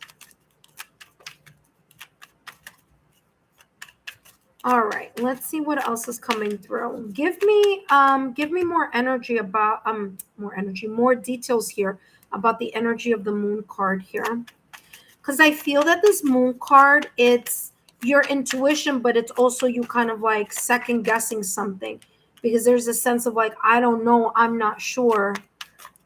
All right, let's see what else is coming through. Give me more energy about more details here about the energy of the moon card here. Because I feel that this moon card, it's your intuition, but it's also you kind of like second guessing something, because there's a sense of like, I don't know, I'm not sure,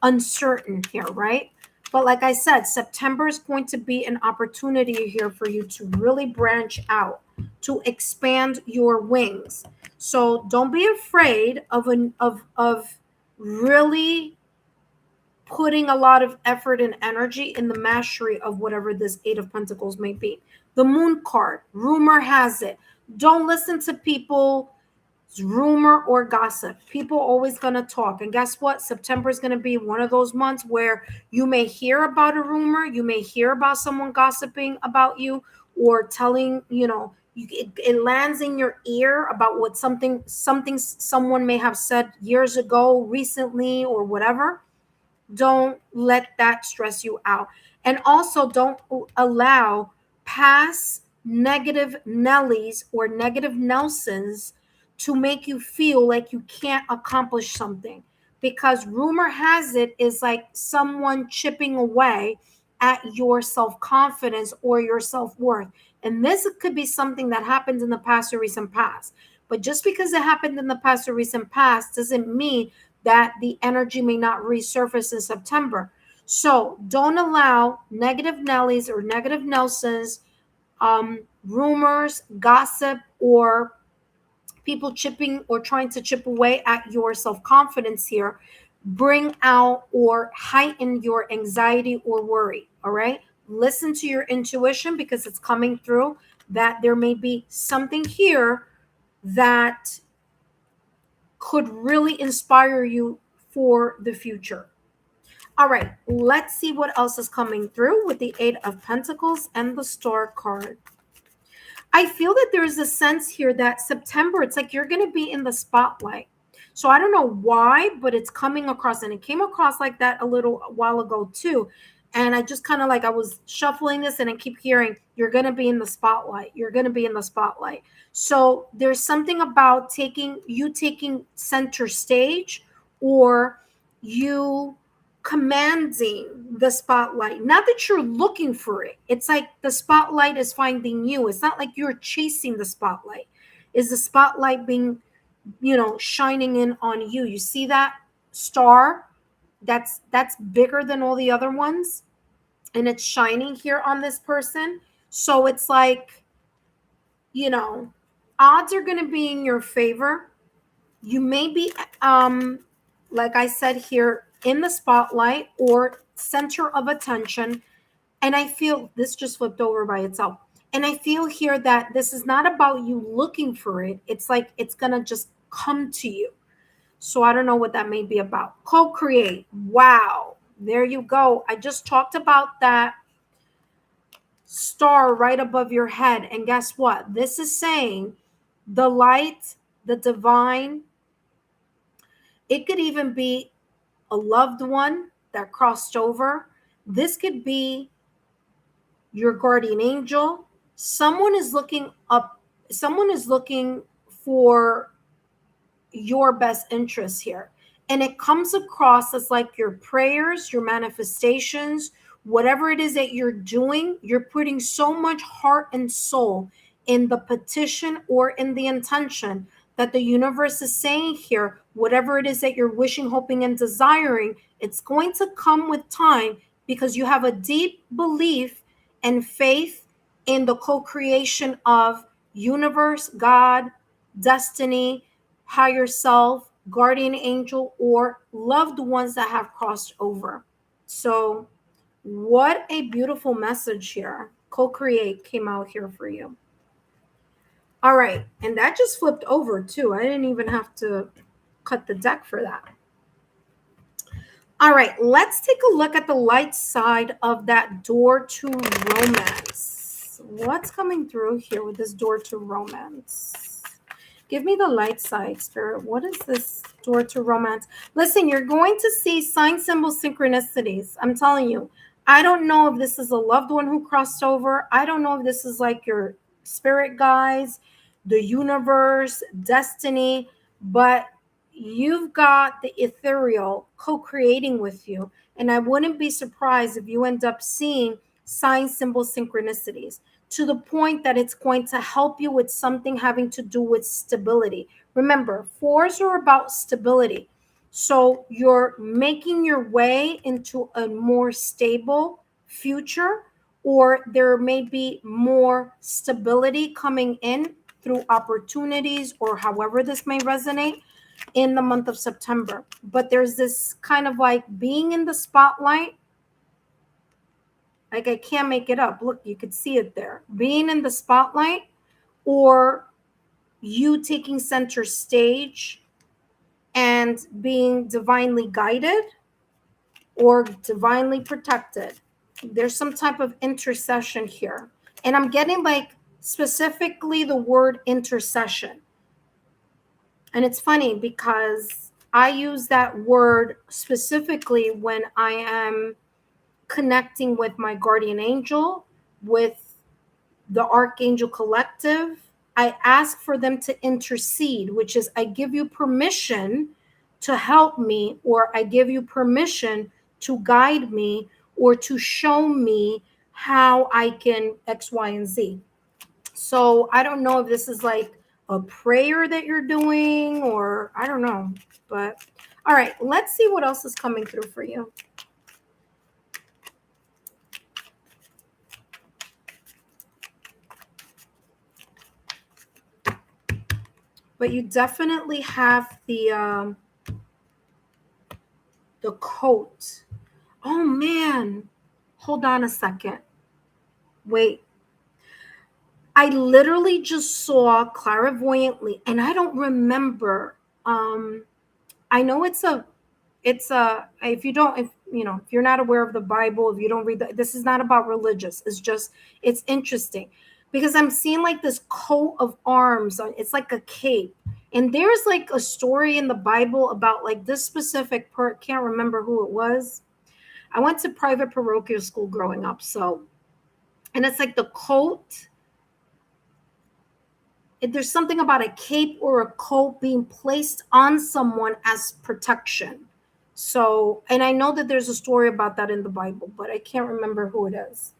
uncertain here, right? But like I said, September is going to be an opportunity here for you to really branch out, to expand your wings. So don't be afraid of really putting a lot of effort and energy in the mastery of whatever this Eight of Pentacles may be. The moon card, rumor has it. Don't listen to people rumor or gossip. People are always going to talk. And guess what? September is going to be one of those months where you may hear about a rumor. You may hear about someone gossiping about you, or telling, it lands in your ear about what something someone may have said years ago, recently, or whatever. Don't let that stress you out. And also don't allow past negative Nellies or negative Nelsons to make you feel like you can't accomplish something, because rumor has it is like someone chipping away at your self-confidence or your self-worth. And this could be something that happened in the past or recent past. But just because it happened in the past or recent past doesn't mean that the energy may not resurface in September. So don't allow negative Nellies or negative Nelsons, rumors, gossip, or people chipping or trying to chip away at your self-confidence here, bring out or heighten your anxiety or worry. All right, listen to your intuition, because it's coming through that there may be something here that could really inspire you for the future. All right, let's see what else is coming through with the Eight of Pentacles and the Star card. I feel that there's a sense here that September, it's like you're going to be in the spotlight. So I don't know why, but it's coming across, and it came across like that a little while ago too. And I just kind of like, I was shuffling this and I keep hearing, you're going to be in the spotlight. You're going to be in the spotlight. So there's something about taking center stage, or you commanding the spotlight. Not that you're looking for it. It's like the spotlight is finding you. It's not like you're chasing the spotlight. Is the spotlight being, shining in on you? You see that star? That's bigger than all the other ones, and it's shining here on this person. So it's like, odds are going to be in your favor. You may be, like I said here, in the spotlight or center of attention. And I feel this just flipped over by itself. And I feel here that this is not about you looking for it. It's like it's going to just come to you. So I don't know what that may be about. Co-create. Wow. There you go. I just talked about that star right above your head. And guess what? This is saying the light, the divine. It could even be a loved one that crossed over. This could be your guardian angel. Someone is looking for your best interests here. And it comes across as like your prayers, your manifestations, whatever it is that you're doing, you're putting so much heart and soul in the petition or in the intention that the universe is saying here, whatever it is that you're wishing, hoping, and desiring, it's going to come with time, because you have a deep belief and faith in the co-creation of universe, God, destiny, higher self, guardian angel, or loved ones that have crossed over. So what a beautiful message here. Co-create came out here for you. All right. And that just flipped over too. I didn't even have to cut the deck for that. All right. Let's take a look at the light side of that door to romance. What's coming through here with this door to romance? Give me the light side, Spirit. What is this door to romance? Listen, you're going to see sign, symbol, synchronicities. I'm telling you. I don't know if this is a loved one who crossed over. I don't know if this is like your spirit guides, the universe, destiny, but you've got the ethereal co-creating with you. And I wouldn't be surprised if you end up seeing sign, symbol, synchronicities, to the point that it's going to help you with something having to do with stability. Remember, fours are about stability. So you're making your way into a more stable future, or there may be more stability coming in through opportunities, or however this may resonate in the month of September. But there's this kind of like being in the spotlight. Like, I can't make it up. Look, you could see it there. Being in the spotlight, or you taking center stage and being divinely guided or divinely protected. There's some type of intercession here. And I'm getting like specifically the word intercession. And it's funny because I use that word specifically when I am connecting with my guardian angel, with the Archangel Collective. I ask for them to intercede, which is I give you permission to help me, or I give you permission to guide me, or to show me how I can X, Y, and Z. So I don't know if this is like a prayer that you're doing, or I don't know. But all right, let's see what else is coming through for you. But you definitely have the coat. Oh man, hold on a second. Wait, I literally just saw clairvoyantly, and I don't remember. I know it's a if you don't, if you know, if you're not aware of the Bible, if you don't read this is not about religious. It's just, it's interesting because I'm seeing like this coat of arms on, it's like a cape. And there's like a story in the Bible about like this specific can't remember who it was. I went to private parochial school growing up, so, and it's like the coat, there's something about a cape or a coat being placed on someone as protection. So, and I know that there's a story about that in the Bible, but I can't remember who it is.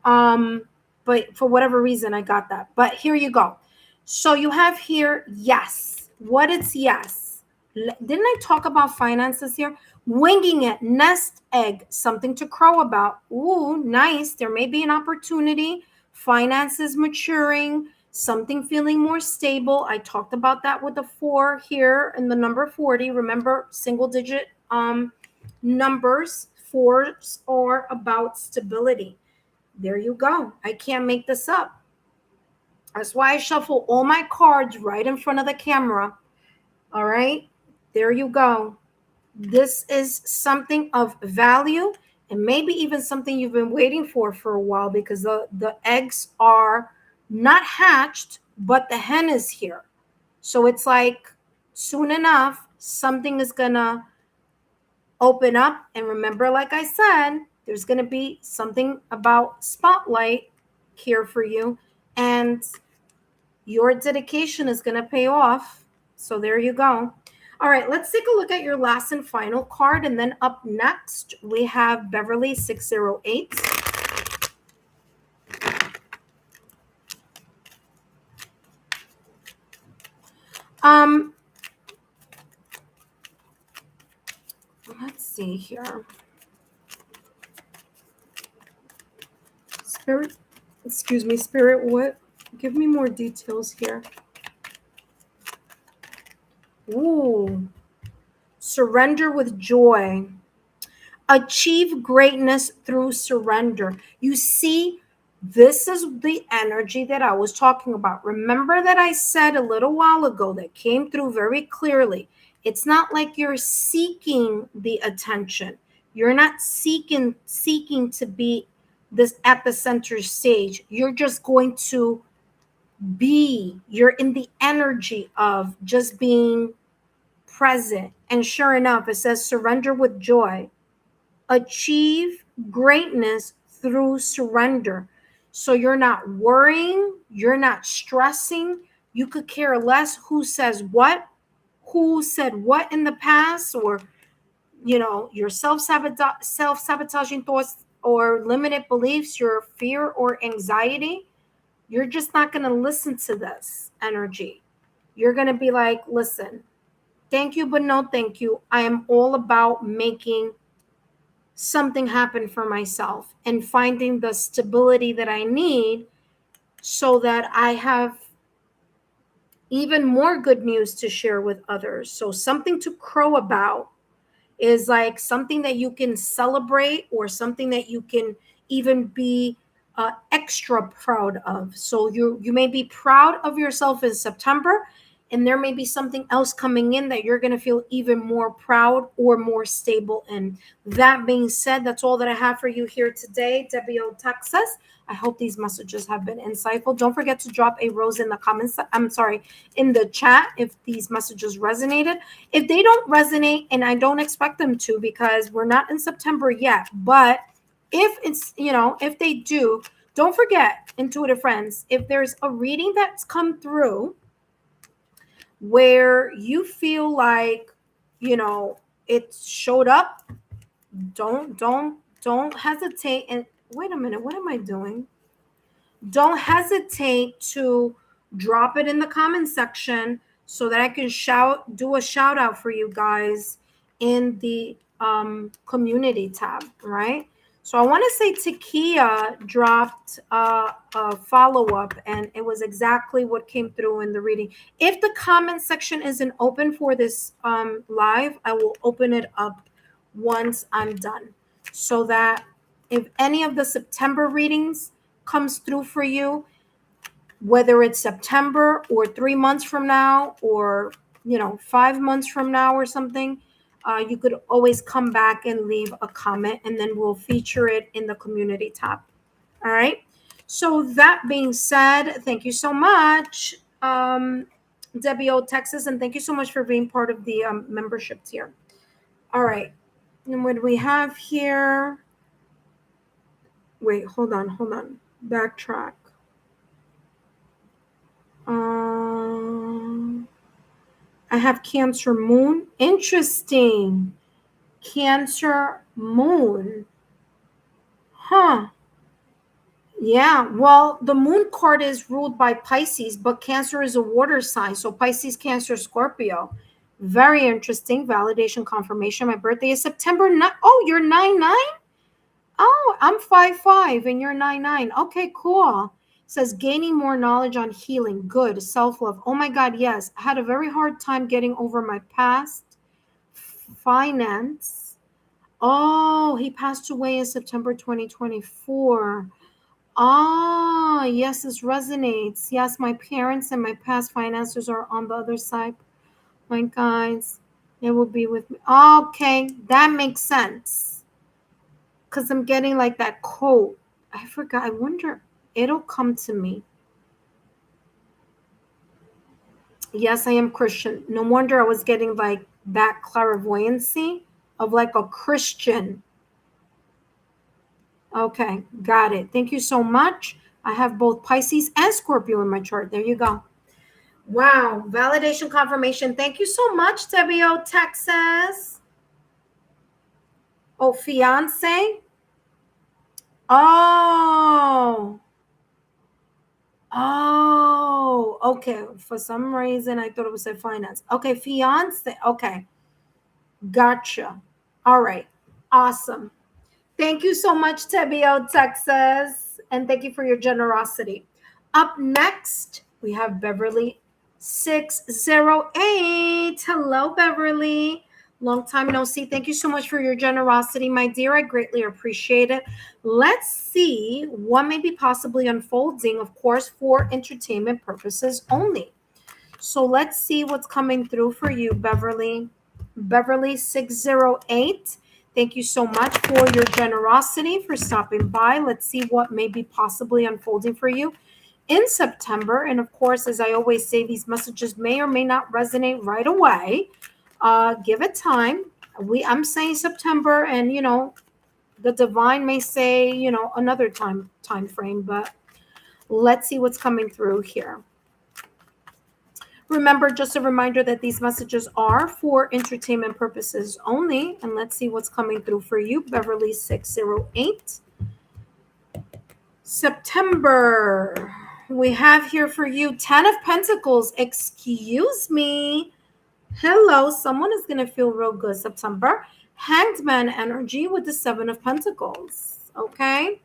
But for whatever reason, I got that. But here you go. So you have here, yes. What is yes? Didn't I talk about finances here? Winging it, nest egg, something to crow about. Ooh, nice. There may be an opportunity. Finances maturing, something feeling more stable. I talked about that with the 4 here and the number 40. Remember, single digit numbers, 4s are about stability. There you go. I can't make this up. That's why I shuffle all my cards right in front of the camera. All right, there you go. This is something of value, and maybe even something you've been waiting for a while, because the eggs are not hatched, but the hen is here. So it's like soon enough, something is gonna open up. And remember, like I said, there's gonna be something about spotlight here for you, and your dedication is gonna pay off. So there you go. All right, let's take a look at your last and final card. And then up next, we have Beverly 608. Let's see here. Spirit, excuse me, Spirit, what? Give me more details here. Ooh, surrender with joy. Achieve greatness through surrender. You see, this is the energy that I was talking about. Remember that I said a little while ago that came through very clearly. It's not like you're seeking the attention. You're not seeking to be this at the center stage. You're just going to be. You're in the energy of just being present. And sure enough, it says surrender with joy. Achieve greatness through surrender. So you're not worrying, you're not stressing. You could care less who says what, who said what in the past, or your self-sabotaging thoughts or limited beliefs, your fear or anxiety. You're just not going to listen to this energy. You're going to be like, listen, thank you, but no thank you. I am all about making something happen for myself and finding the stability that I need, so that I have even more good news to share with others. So something to crow about is like something that you can celebrate, or something that you can even be extra proud of. So you may be proud of yourself in September, and there may be something else coming in that you're going to feel even more proud or more stable in. That being said, that's all that I have for you here today. Debbie O, Texas. I hope these messages have been insightful. Don't forget to drop a rose in the comments. I'm sorry, in the chat, if these messages resonated. If they don't resonate, and I don't expect them to, because we're not in September yet, but if it's, if they do, don't forget, intuitive friends, if there's a reading that's come through where you feel like, it showed up, don't Don't hesitate. And wait a minute, what am I doing? Don't hesitate to drop it in the comment section so that I can do a shout out for you guys in the community tab, right? So I want to say Takia dropped a follow up, and it was exactly what came through in the reading. If the comment section isn't open for this live, I will open it up once I'm done, so that if any of the September readings comes through for you, whether it's September or 3 months from now, or 5 months from now or something, you could always come back and leave a comment, and then we'll feature it in the community tab. All right. So that being said, thank you so much, Debbie O, Texas, and thank you so much for being part of the membership tier. All right. And what do we have here? Wait, hold on. Backtrack. I have Cancer Moon. Interesting. Cancer Moon. Huh. Yeah. Well, the Moon card is ruled by Pisces, but Cancer is a water sign. So Pisces, Cancer, Scorpio. Very interesting. Validation confirmation. My birthday is September 9. Oh, you're 9/9? Oh, I'm 5/5 and you're 9/9. Okay, cool. Says gaining more knowledge on healing. Good. Self-love. Oh my God, yes. I had a very hard time getting over my past finance. Oh, he passed away in September 2024. Ah, yes, this resonates. Yes, my parents and my past finances are on the other side. My guys, they will be with me. Okay, that makes sense. Because I'm getting like that quote. I forgot. I wonder. It'll come to me. Yes, I am Christian. No wonder I was getting like that clairvoyancy of like a Christian. Okay, got it. Thank you so much. I have both Pisces and Scorpio in my chart. There you go. Wow, validation confirmation. Thank you so much, Debbie O, Texas. Oh, fiance. Oh. Oh, okay. For some reason, I thought it was a finance. Okay, fiance. Okay, gotcha. All right, awesome. Thank you so much, Tebio, Texas, and thank you for your generosity. Up next, we have Beverly 608. Hello, Beverly. Long time no see. Thank you so much for your generosity, my dear. I greatly appreciate it. Let's see what may be possibly unfolding, of course, for entertainment purposes only. So let's see what's coming through for you, Beverly. Beverly 608. Thank you so much for your generosity, for stopping by. Let's see what may be possibly unfolding for you in September. And of course, as I always say, these messages may or may not resonate right away. Give it time. I'm saying September, and the divine may say another time frame, but let's see what's coming through here. Remember, just a reminder that these messages are for entertainment purposes only. And let's see what's coming through for you, Beverly 608. September. We have here for you 10 of Pentacles. Excuse me. Hello, someone is going to feel real good, September. Hanged Man energy with the 7 of Pentacles. Okay.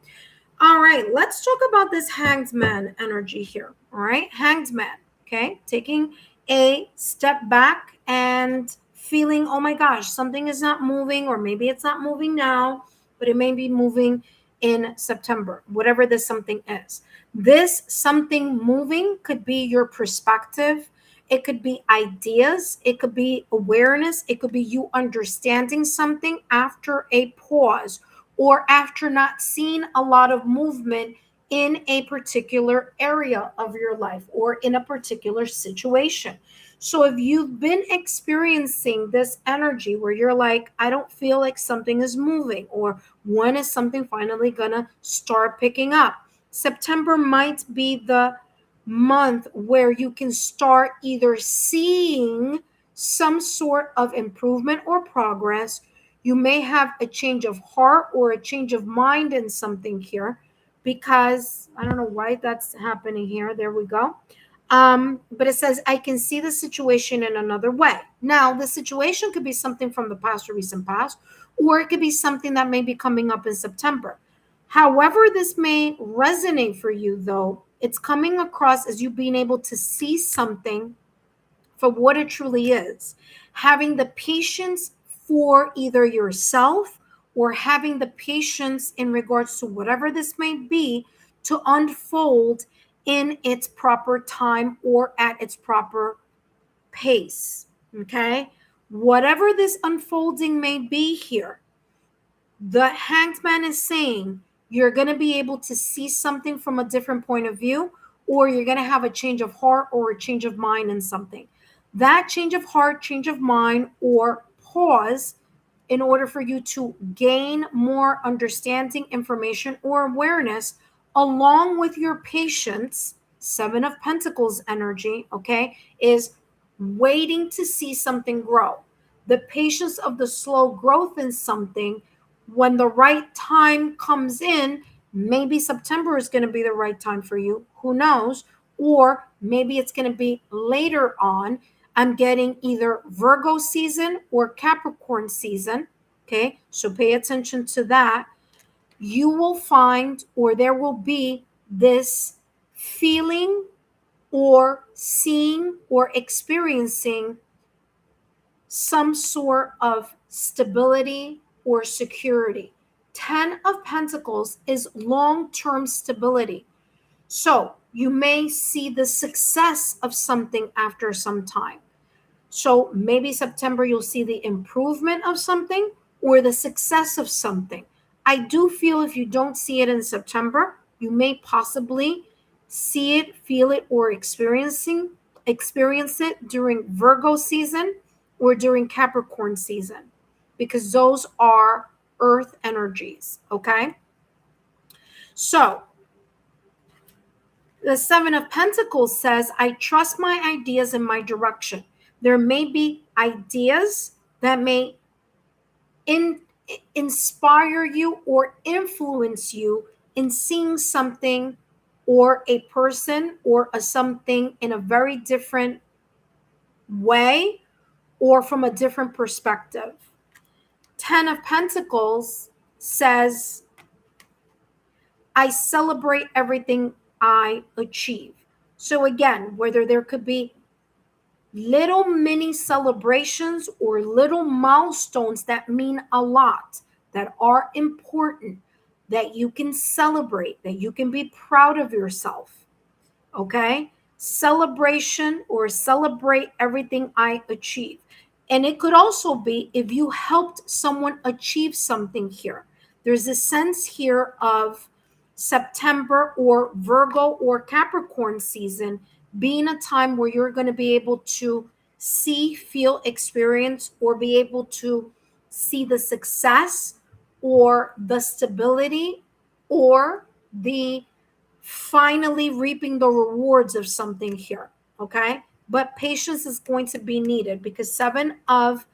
All right. Let's talk about this Hanged Man energy here. All right. Hanged Man. Okay. Taking a step back and feeling, oh my gosh, something is not moving, or maybe it's not moving now, but it may be moving in September, whatever this something is. This something moving could be your perspective. It could be ideas. It could be awareness. It could be you understanding something after a pause, or after not seeing a lot of movement in a particular area of your life or in a particular situation. So if you've been experiencing this energy where you're like, I don't feel like something is moving, or when is something finally gonna start picking up, September might be the month where you can start either seeing some sort of improvement or progress. You may have a change of heart or a change of mind in something here, because I don't know why that's happening here. There we go. But it says, I can see the situation in another way. Now, the situation could be something from the past or recent past, or it could be something that may be coming up in September. However, this may resonate for you, though, it's coming across as you being able to see something for what it truly is, having the patience for either yourself or having the patience in regards to whatever this may be to unfold in its proper time or at its proper pace. Okay? Whatever this unfolding may be here, the hanged man is saying you're going to be able to see something from a different point of view, or you're going to have a change of heart or a change of mind in something. That change of heart, change of mind, or pause in order for you to gain more understanding, information, or awareness, along with your patience. Seven of Pentacles energy, okay, is waiting to see something grow. The patience of the slow growth in something, when the right time comes in, maybe September is going to be the right time for you. Who knows? Or maybe it's going to be later on. I'm getting either Virgo season or Capricorn season. Okay, so pay attention to that. You will find, or there will be this feeling or seeing or experiencing some sort of stability or security. 10 of Pentacles is long-term stability. So you may see the success of something after some time. So maybe September, you'll see the improvement of something or the success of something. I do feel if you don't see it in September, you may possibly see it, feel it, or experience it during Virgo season or during Capricorn season, because those are earth energies. Okay. So the Seven of Pentacles says, I trust my ideas and my direction. There may be ideas that may inspire you or influence you in seeing something or a person or a something in a very different way or from a different perspective. 10 of Pentacles says, I celebrate everything I achieve. So again, whether there could be little mini celebrations or little milestones that mean a lot, that are important, that you can celebrate, that you can be proud of yourself. Okay? Celebration or celebrate everything I achieve. And it could also be if you helped someone achieve something here. There's a sense here of September or Virgo or Capricorn season being a time where you're going to be able to see, feel, experience, or be able to see the success or the stability or the finally reaping the rewards of something here. Okay, but patience is going to be needed, because Seven of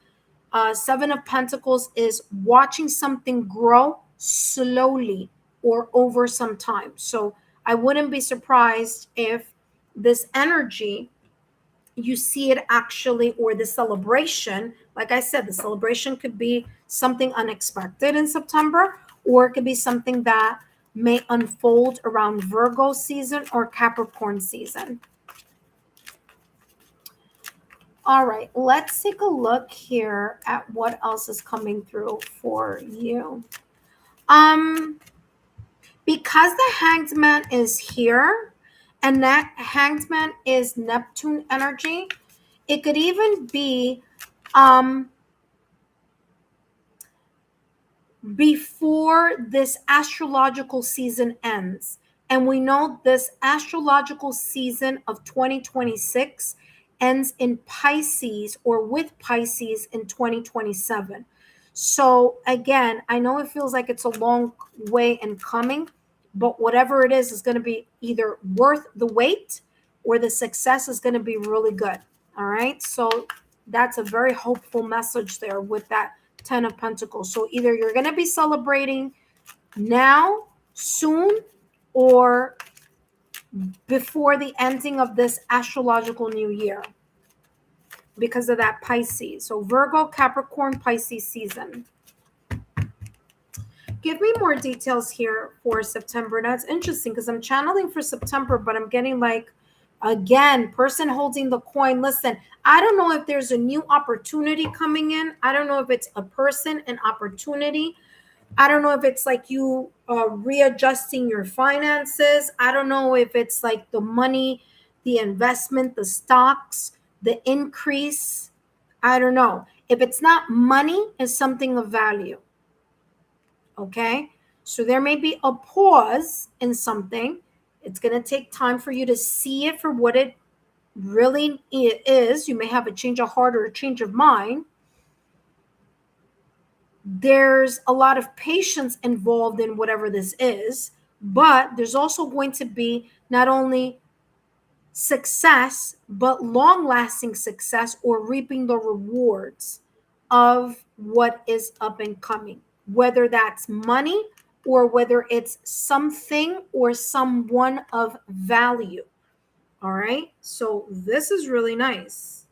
Pentacles is watching something grow slowly or over some time. So I wouldn't be surprised if this energy, you see it actually, or the celebration, like I said, the celebration could be something unexpected in September, or it could be something that may unfold around Virgo season or Capricorn season. All right, let's take a look here at what else is coming through for you. Because the Hanged Man is here, and that Hanged Man is Neptune energy, it could even be before this astrological season ends. And we know this astrological season of 2026 ends in Pisces, or with Pisces in 2027. So again, I know it feels like it's a long way in coming, but whatever it is going to be either worth the wait, or the success is going to be really good. All right. So that's a very hopeful message there with that Ten of Pentacles. So either you're going to be celebrating now, soon, or before the ending of this astrological new year because of that Pisces. So Virgo, Capricorn, Pisces season. Give me more details here for September. That's interesting because I'm channeling for September, but I'm getting like, again, person holding the coin. Listen, I don't know if there's a new opportunity coming in. I don't know if it's a person, an opportunity. I don't know if it's like you readjusting your finances. I don't know if it's like the money, the investment, the stocks, the increase. I don't know. If it's not money, it's something of value. Okay. So there may be a pause in something. It's going to take time for you to see it for what it really is. You may have a change of heart or a change of mind. There's a lot of patience involved in whatever this is, but there's also going to be not only success, but long-lasting success or reaping the rewards of what is up and coming, whether that's money or whether it's something or someone of value. All right. So this is really nice.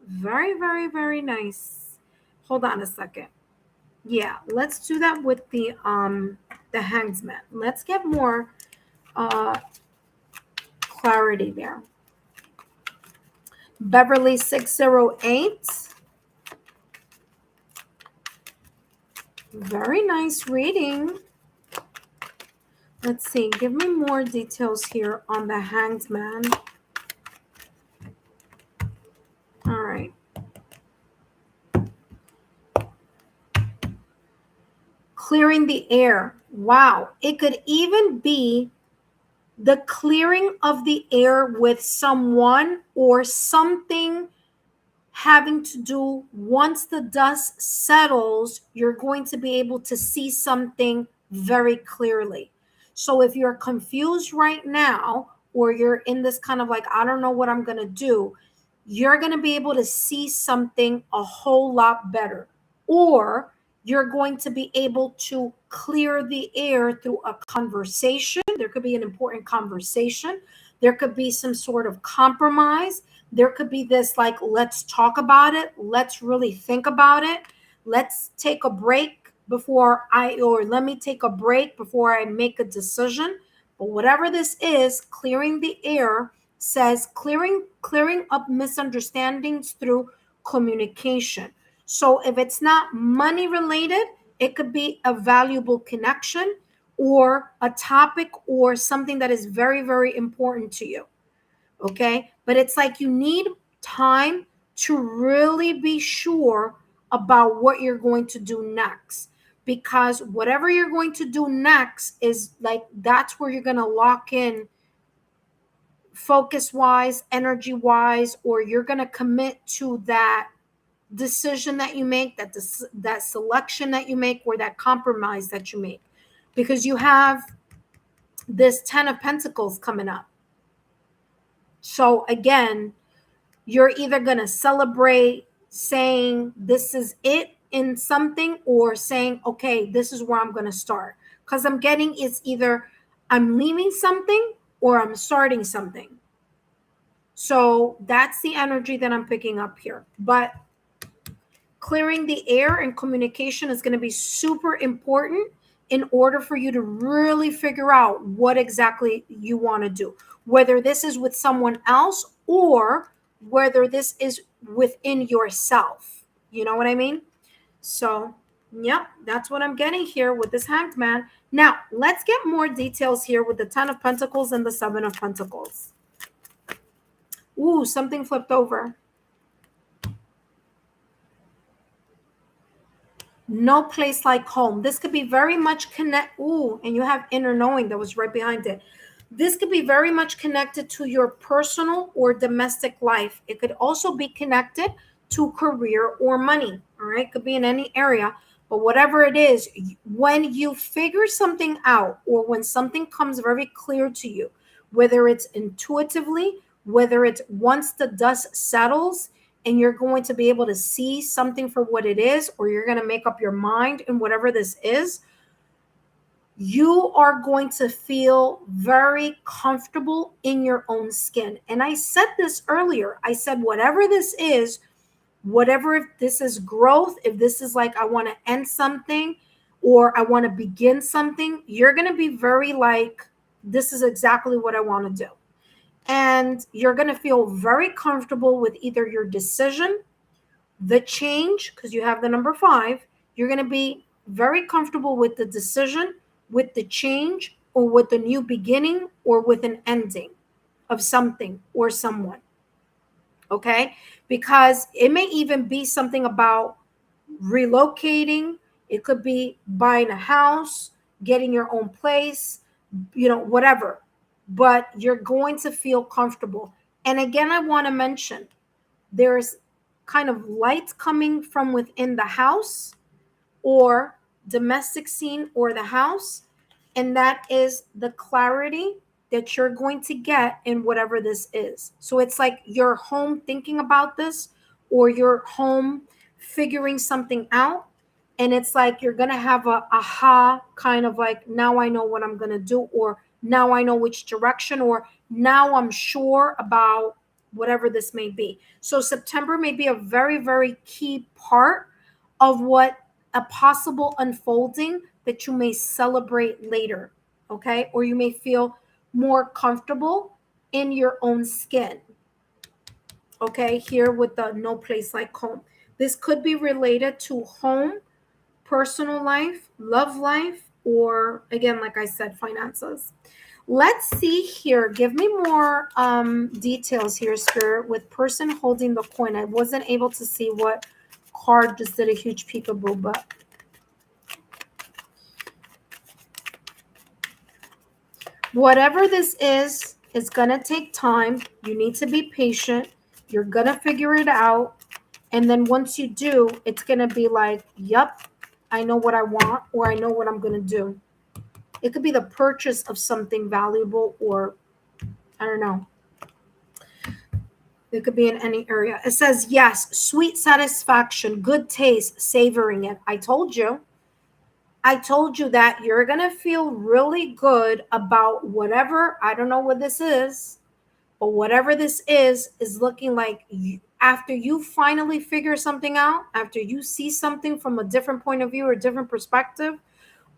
Very, very, very nice. Hold on a second. Yeah, let's do that with the Hangsman. Let's get more clarity there. Beverly 608. Very nice reading. Let's see. Give me more details here on the Hanged Man. All right. Clearing the air. Wow. It could even be the clearing of the air with someone or something having to do, once the dust settles, you're going to be able to see something very clearly. So if you're confused right now, or you're in this kind of like, I don't know what I'm going to do, you're going to be able to see something a whole lot better. Or you're going to be able to clear the air through a conversation. There could be an important conversation. There could be some sort of compromise. There could be this like, let's talk about it. Let's really think about it. Let's take a break let me take a break before I make a decision. But whatever this is, clearing the air says clearing up misunderstandings through communication. So if it's not money related, it could be a valuable connection or a topic or something that is very, very important to you. Okay. But it's like you need time to really be sure about what you're going to do next. Because whatever you're going to do next is like, that's where you're going to lock in focus wise, energy wise, or you're going to commit to that decision that you make, that selection that you make, or that compromise that you make. Because you have this 10 of Pentacles coming up. So again, you're either going to celebrate saying this is it in something, or saying, okay, this is where I'm going to start. Because I'm getting it's either I'm leaving something or I'm starting something. So that's the energy that I'm picking up here. But clearing the air and communication is going to be super important in order for you to really figure out what exactly you want to do, whether this is with someone else or whether this is within yourself. You know what I mean? So, yep, that's what I'm getting here with this Hanged Man. Now, let's get more details here with the 10 of Pentacles and the 7 of Pentacles. Ooh, something flipped over. No place like home. This could be very much and you have inner knowing that was right behind it. This could be very much connected to your personal or domestic life. It could also be connected to career or money. All right. It could be in any area, but whatever it is, when you figure something out or when something comes very clear to you, whether it's intuitively, whether it's once the dust settles and you're going to be able to see something for what it is, or you're going to make up your mind in whatever this is, you are going to feel very comfortable in your own skin. And I said this earlier. I said, whatever this is, whatever, if this is growth, if this is like I want to end something or I want to begin something, you're going to be very like, this is exactly what I want to do. And you're going to feel very comfortable with either your decision, the change, because you have the number 5. You're going to be very comfortable with the decision, with the change, or with the new beginning, or with an ending of something or someone. Okay? Because it may even be something about relocating. It could be buying a house, getting your own place, whatever. But you're going to feel comfortable. And again, I want to mention there's kind of light coming from within the house or domestic scene or the house. And that is the clarity that you're going to get in whatever this is. So it's like you're home thinking about this, or you're home figuring something out. And it's like you're going to have a aha kind of like, now I know what I'm going to do, or now I know which direction, or now I'm sure about whatever this may be. So September may be a very, very key part of what a possible unfolding that you may celebrate later, okay? Or you may feel more comfortable in your own skin, okay? Here with the no place like home. This could be related to home, personal life, love life, or again, like I said, finances. Let's see here. Give me more details here, Spirit, with person holding the coin. I wasn't able to see what card just did a huge peekaboo, but whatever this is, it's going to take time. You need to be patient. You're going to figure it out. And then once you do, it's going to be like, yep, I know what I want, or I know what I'm going to do. It could be the purchase of something valuable, or I don't know. It could be in any area. It says, yes, sweet satisfaction, good taste, savoring it. I told you that you're going to feel really good about whatever, I don't know what this is, but whatever this is looking like after you finally figure something out, after you see something from a different point of view or a different perspective,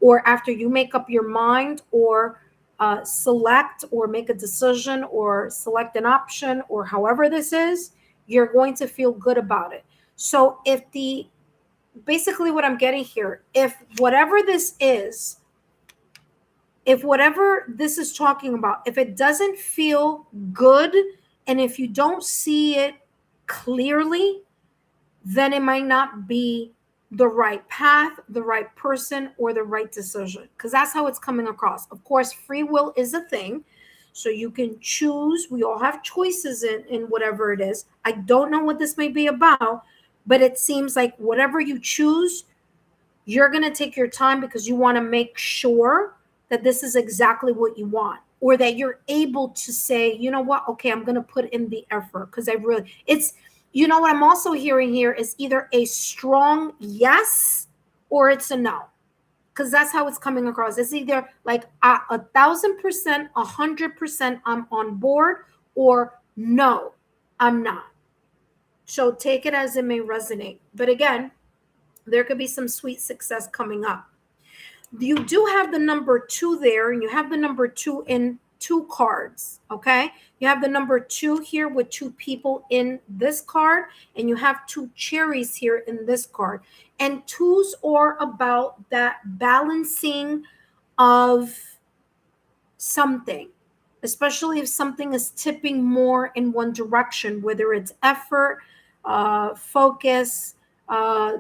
or after you make up your mind, or select or make a decision or select an option, or however this is, you're going to feel good about it. So basically what I'm getting here, if whatever this is talking about, if it doesn't feel good, and if you don't see it clearly, then it might not be the right path, the right person, or the right decision, because that's how it's coming across. Of course, free will is a thing, so you can choose. We all have choices in whatever it is. I don't know what this may be about, but it seems like whatever you choose, you're going to take your time because you want to make sure that this is exactly what you want, or that you're able to say, you know what, okay, I'm going to put in the effort, because what I'm also hearing here is either a strong yes or it's a no, because that's how it's coming across. It's either like 1,000%, 100% I'm on board, or no, I'm not. So take it as it may resonate. But again, there could be some sweet success coming up. You do have the number 2 there, and you have the number 2 in 2 cards, okay? You have the number 2 here with 2 people in this card, and you have 2 cherries here in this card. And 2s are about that balancing of something, especially if something is tipping more in one direction, whether it's effort, focus,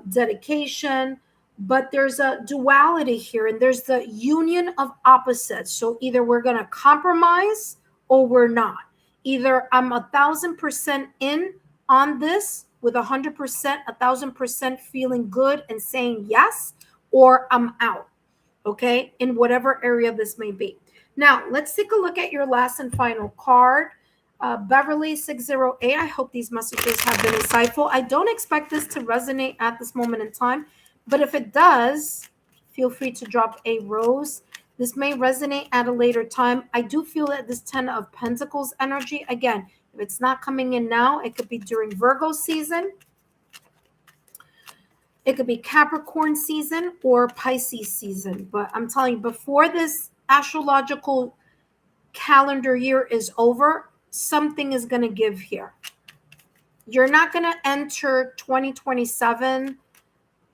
dedication. But there's a duality here, and there's the union of opposites. So either we're going to compromise or we're not. Either I'm 1,000% in on this with 100%, 1,000% feeling good and saying yes, or I'm out, okay, in whatever area this may be. Now, let's take a look at your last and final card. Beverly 608, I hope these messages have been insightful. I don't expect this to resonate at this moment in time, but if it does, feel free to drop a rose. This may resonate at a later time. I do feel that this 10 of Pentacles energy, again, if it's not coming in now, it could be during Virgo season. It could be Capricorn season or Pisces season. But I'm telling you, before this astrological calendar year is over, something is going to give here. You're not going to enter 2027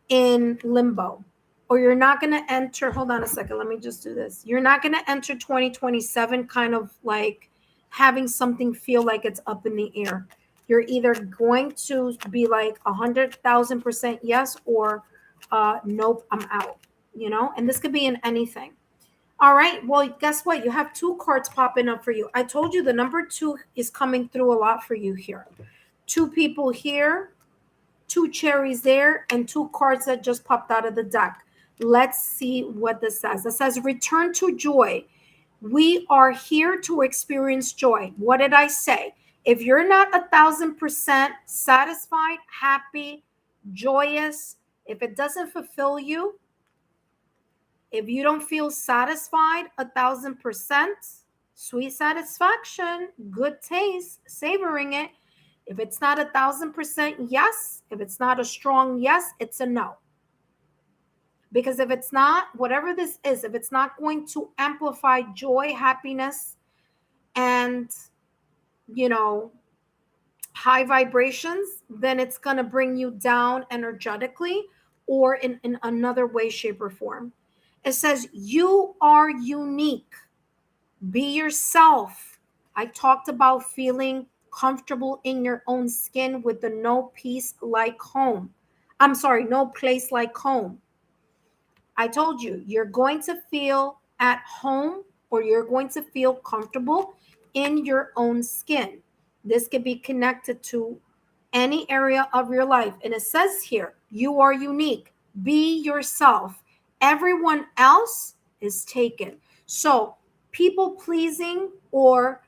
in limbo, or you're not going to enter, hold on a second, let me just do this. You're not going to enter 2027 kind of like having something feel like it's up in the air. You're either going to be like 100,000% yes, or nope, I'm out, and this could be in anything. All right. Well, guess what? You have two cards popping up for you. I told you the number 2 is coming through a lot for you here. 2 people here, 2 cherries there, and 2 cards that just popped out of the deck. Let's see what this says. It says, return to joy. We are here to experience joy. What did I say? If you're not 1,000% satisfied, happy, joyous, if it doesn't fulfill you, if you don't feel satisfied 1,000%, sweet satisfaction, good taste, savoring it. If it's not 1,000% yes, if it's not a strong yes, it's a no. Because if it's not, whatever this is, if it's not going to amplify joy, happiness, and, high vibrations, then it's going to bring you down energetically or in another way, shape, or form. It says, you are unique. Be yourself. I talked about feeling comfortable in your own skin with the no peace like home. I'm sorry, no place like home. I told you, you're going to feel at home, or you're going to feel comfortable in your own skin. This could be connected to any area of your life. And it says here, you are unique. Be yourself. Everyone else is taken. So people pleasing or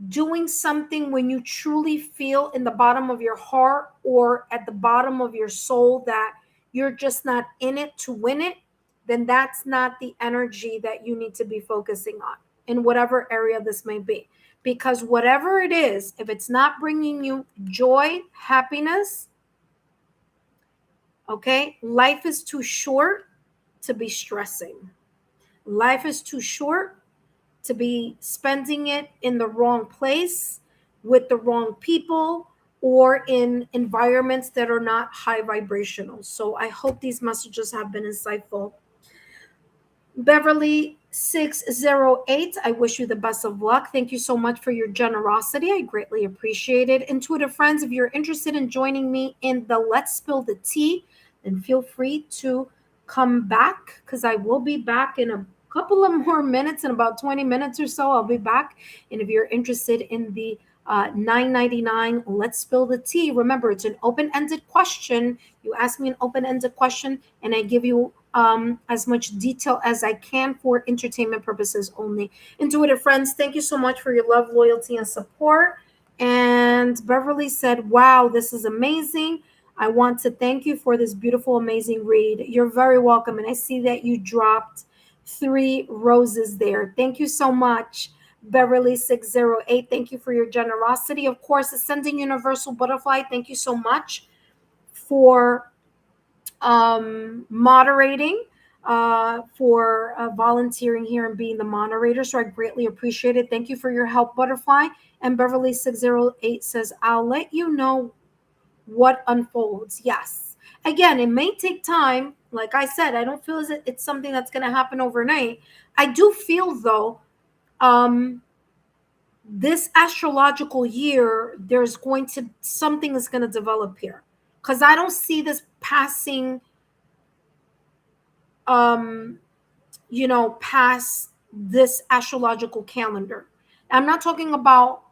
doing something when you truly feel in the bottom of your heart or at the bottom of your soul that you're just not in it to win it, then that's not the energy that you need to be focusing on in whatever area this may be. Because whatever it is, if it's not bringing you joy, happiness, okay, life is too short to be stressing. Life is too short to be spending it in the wrong place with the wrong people or in environments that are not high vibrational. So I hope these messages have been insightful. Beverly 608, I wish you the best of luck. Thank you so much for your generosity. I greatly appreciate it. Intuitive friends, if you're interested in joining me in the Let's Spill the Tea, then feel free to come back, because I will be back in a couple of more minutes. In about 20 minutes or so, I'll be back. And if you're interested in the $9.99 Let's Spill the Tea, remember, it's an open-ended question. You ask me an open-ended question and I give you as much detail as I can for entertainment purposes only. Intuitive friends, thank you so much for your love, loyalty, and support. And Beverly said, wow, this is amazing. I want to thank you for this beautiful, amazing read. You're very welcome. And I see that you dropped 3 roses there. Thank you so much, Beverly 608. Thank you for your generosity. Of course, Ascending Universal Butterfly, thank you so much for moderating, for volunteering here and being the moderator. So I greatly appreciate it. Thank you for your help, Butterfly. And Beverly 608 says, I'll let you know what unfolds. Yes. Again, it may take time. Like I said, I don't feel as if it's something that's going to happen overnight. I do feel, though, this astrological year, there's going to, something is going to develop here. Because I don't see this passing, past this astrological calendar. I'm not talking about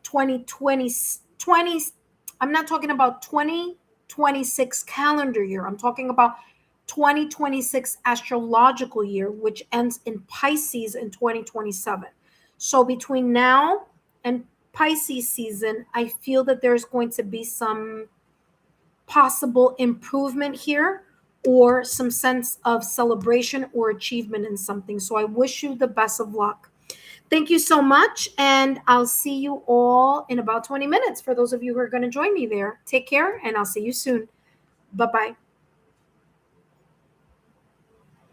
2020, I'm not talking about 2026 calendar year. I'm talking about 2026 astrological year, which ends in Pisces in 2027. So between now and Pisces season, I feel that there's going to be some possible improvement here or some sense of celebration or achievement in something. So I wish you the best of luck. Thank you so much. And I'll see you all in about 20 minutes for those of you who are going to join me there. Take care, and I'll see you soon. Bye bye.